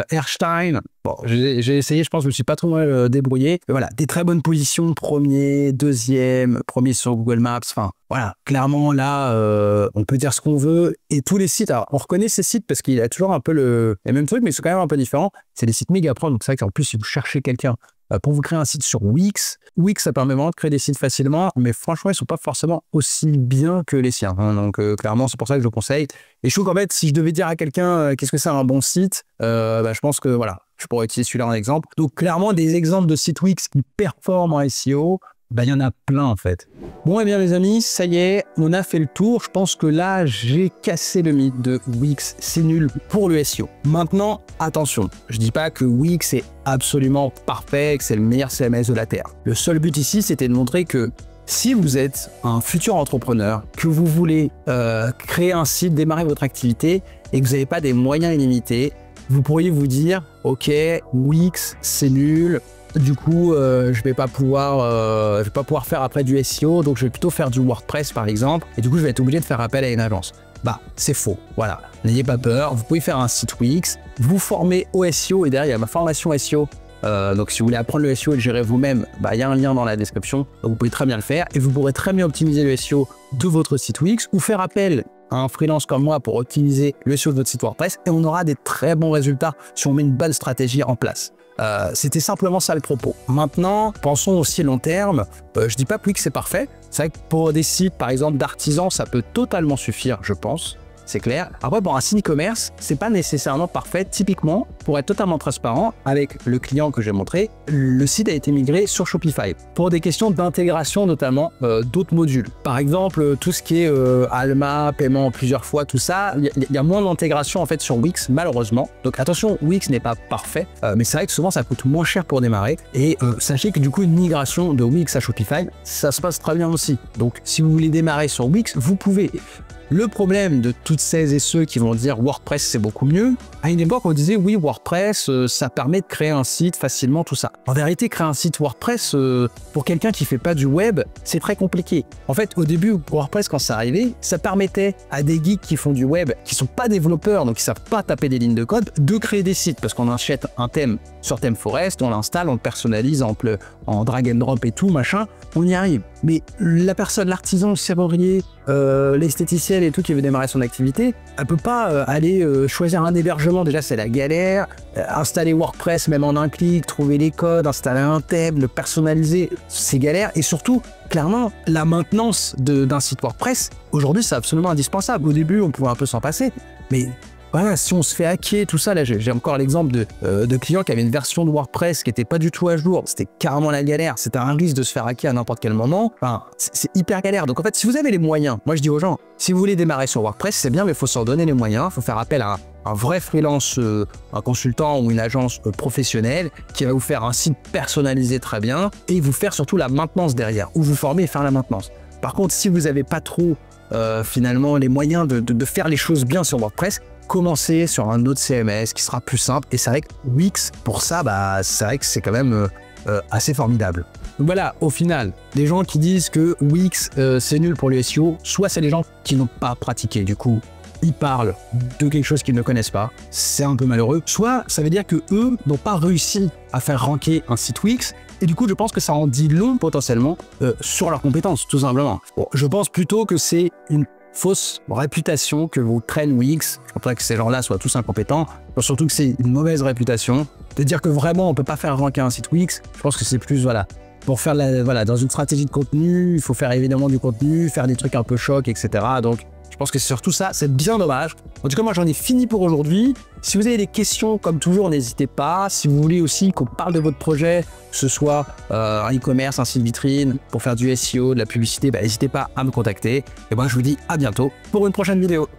Erstein, bon, j'ai essayé, je pense que je me suis pas trop mal débrouillé. Mais voilà, des très bonnes positions, 1er, 2e, 1er sur Google Maps. Enfin, voilà, clairement là, on peut dire ce qu'on veut. Et tous les sites, alors on reconnaît ces sites parce qu'il y a toujours un peu les mêmes trucs, mais c'est quand même un peu différent. C'est des sites méga pro, donc c'est vrai qu'en plus, si vous cherchez quelqu'un pour vous créer un site sur Wix, ça permet vraiment de créer des sites facilement, mais franchement, ils ne sont pas forcément aussi bien que les siens. Hein. Donc, clairement, c'est pour ça que je le conseille. Et je trouve qu'en fait, si je devais dire à quelqu'un qu'est-ce que c'est un bon site, bah, je pense que voilà, je pourrais utiliser celui-là en exemple. Donc, clairement, des exemples de sites Wix qui performent en SEO, bah, il y en a plein en fait. Bon, et bien les amis, ça y est, on a fait le tour. Je pense que là, j'ai cassé le mythe de Wix, c'est nul pour le SEO. Maintenant, attention, je dis pas que Wix est absolument parfait, que c'est le meilleur CMS de la Terre. Le seul but ici, c'était de montrer que si vous êtes un futur entrepreneur, que vous voulez créer un site, démarrer votre activité et que vous n'avez pas des moyens illimités, vous pourriez vous dire, ok, Wix, c'est nul. Du coup, je vais pas pouvoir faire après du SEO, donc je vais plutôt faire du WordPress par exemple, et du coup, je vais être obligé de faire appel à une agence. Bah, c'est faux, voilà. N'ayez pas peur, vous pouvez faire un site Wix, vous formez au SEO, et derrière, il y a ma formation SEO. Donc, si vous voulez apprendre le SEO et le gérer vous-même, bah, il y a un lien dans la description, donc vous pouvez très bien le faire, et vous pourrez très bien optimiser le SEO de votre site Wix, ou faire appel à un freelance comme moi pour optimiser le SEO de votre site WordPress, et on aura des très bons résultats si on met une bonne stratégie en place. C'était simplement ça le propos. Maintenant, pensons aussi long terme. Je dis pas que c'est parfait. C'est vrai que pour des sites, par exemple, d'artisans, ça peut totalement suffire, je pense. C'est clair. Après, pour un site e-commerce, c'est pas nécessairement parfait. Typiquement, pour être totalement transparent, avec le client que j'ai montré, le site a été migré sur Shopify pour des questions d'intégration, notamment d'autres modules. Par exemple, tout ce qui est Alma, paiement plusieurs fois, tout ça, il y a moins d'intégration en fait sur Wix, malheureusement. Donc attention, Wix n'est pas parfait, mais c'est vrai que souvent ça coûte moins cher pour démarrer. Et sachez que du coup, une migration de Wix à Shopify, ça se passe très bien aussi. Donc si vous voulez démarrer sur Wix, vous pouvez. Le problème de toutes celles et ceux qui vont dire WordPress c'est beaucoup mieux, à une époque on disait oui, WordPress, ça permet de créer un site facilement, tout ça. En vérité, créer un site WordPress, pour quelqu'un qui fait pas du web, c'est très compliqué. En fait, au début, WordPress, quand c'est arrivé, ça permettait à des geeks qui font du web, qui sont pas développeurs, donc qui savent pas taper des lignes de code, de créer des sites, parce qu'on achète un thème sur ThemeForest, on l'installe, on le personnalise en drag and drop et tout, machin, on y arrive. Mais la personne, l'artisan, le serrurier, l'esthéticienne et tout qui veut démarrer son activité, elle peut pas aller choisir un hébergement, déjà c'est la galère, installer WordPress même en un clic, trouver les codes, installer un thème, le personnaliser, c'est galère. Et surtout, clairement, la maintenance d'un site WordPress, aujourd'hui c'est absolument indispensable. Au début, on pouvait un peu s'en passer, mais voilà, si on se fait hacker, tout ça, là j'ai encore l'exemple de clients qui avaient une version de WordPress qui n'était pas du tout à jour, c'était carrément la galère, c'était un risque de se faire hacker à n'importe quel moment, enfin, c'est hyper galère. Donc en fait, si vous avez les moyens, moi je dis aux gens, si vous voulez démarrer sur WordPress, c'est bien, mais il faut s'en donner les moyens, il faut faire appel à un vrai freelance, un consultant ou une agence professionnelle qui va vous faire un site personnalisé très bien et vous faire surtout la maintenance derrière, ou vous former et faire la maintenance. Par contre, si vous n'avez pas trop finalement les moyens de faire les choses bien sur WordPress, commencer sur un autre CMS qui sera plus simple. Et c'est vrai que Wix, pour ça, c'est vrai que c'est quand même assez formidable. Donc voilà, au final, les gens qui disent que Wix, c'est nul pour le SEO, soit c'est les gens qui n'ont pas pratiqué, du coup, ils parlent de quelque chose qu'ils ne connaissent pas, c'est un peu malheureux, soit ça veut dire que eux n'ont pas réussi à faire ranker un site Wix, et du coup, je pense que ça en dit long potentiellement sur leurs compétences, tout simplement. Bon, je pense plutôt que c'est une fausse réputation que vous traîne Wix. Je pense pas que ces gens-là soient tous incompétents. Je pense surtout que c'est une mauvaise réputation. De dire que vraiment on peut pas faire ranker un site Wix, je pense que c'est plus, voilà, pour faire dans une stratégie de contenu, il faut faire évidemment du contenu, faire des trucs un peu chocs, etc. Donc je pense que c'est surtout ça, c'est bien dommage. En tout cas, moi j'en ai fini pour aujourd'hui. Si vous avez des questions, comme toujours, n'hésitez pas. Si vous voulez aussi qu'on parle de votre projet, que ce soit un e-commerce, un site vitrine, pour faire du SEO, de la publicité, n'hésitez pas à me contacter. Et moi je vous dis à bientôt pour une prochaine vidéo.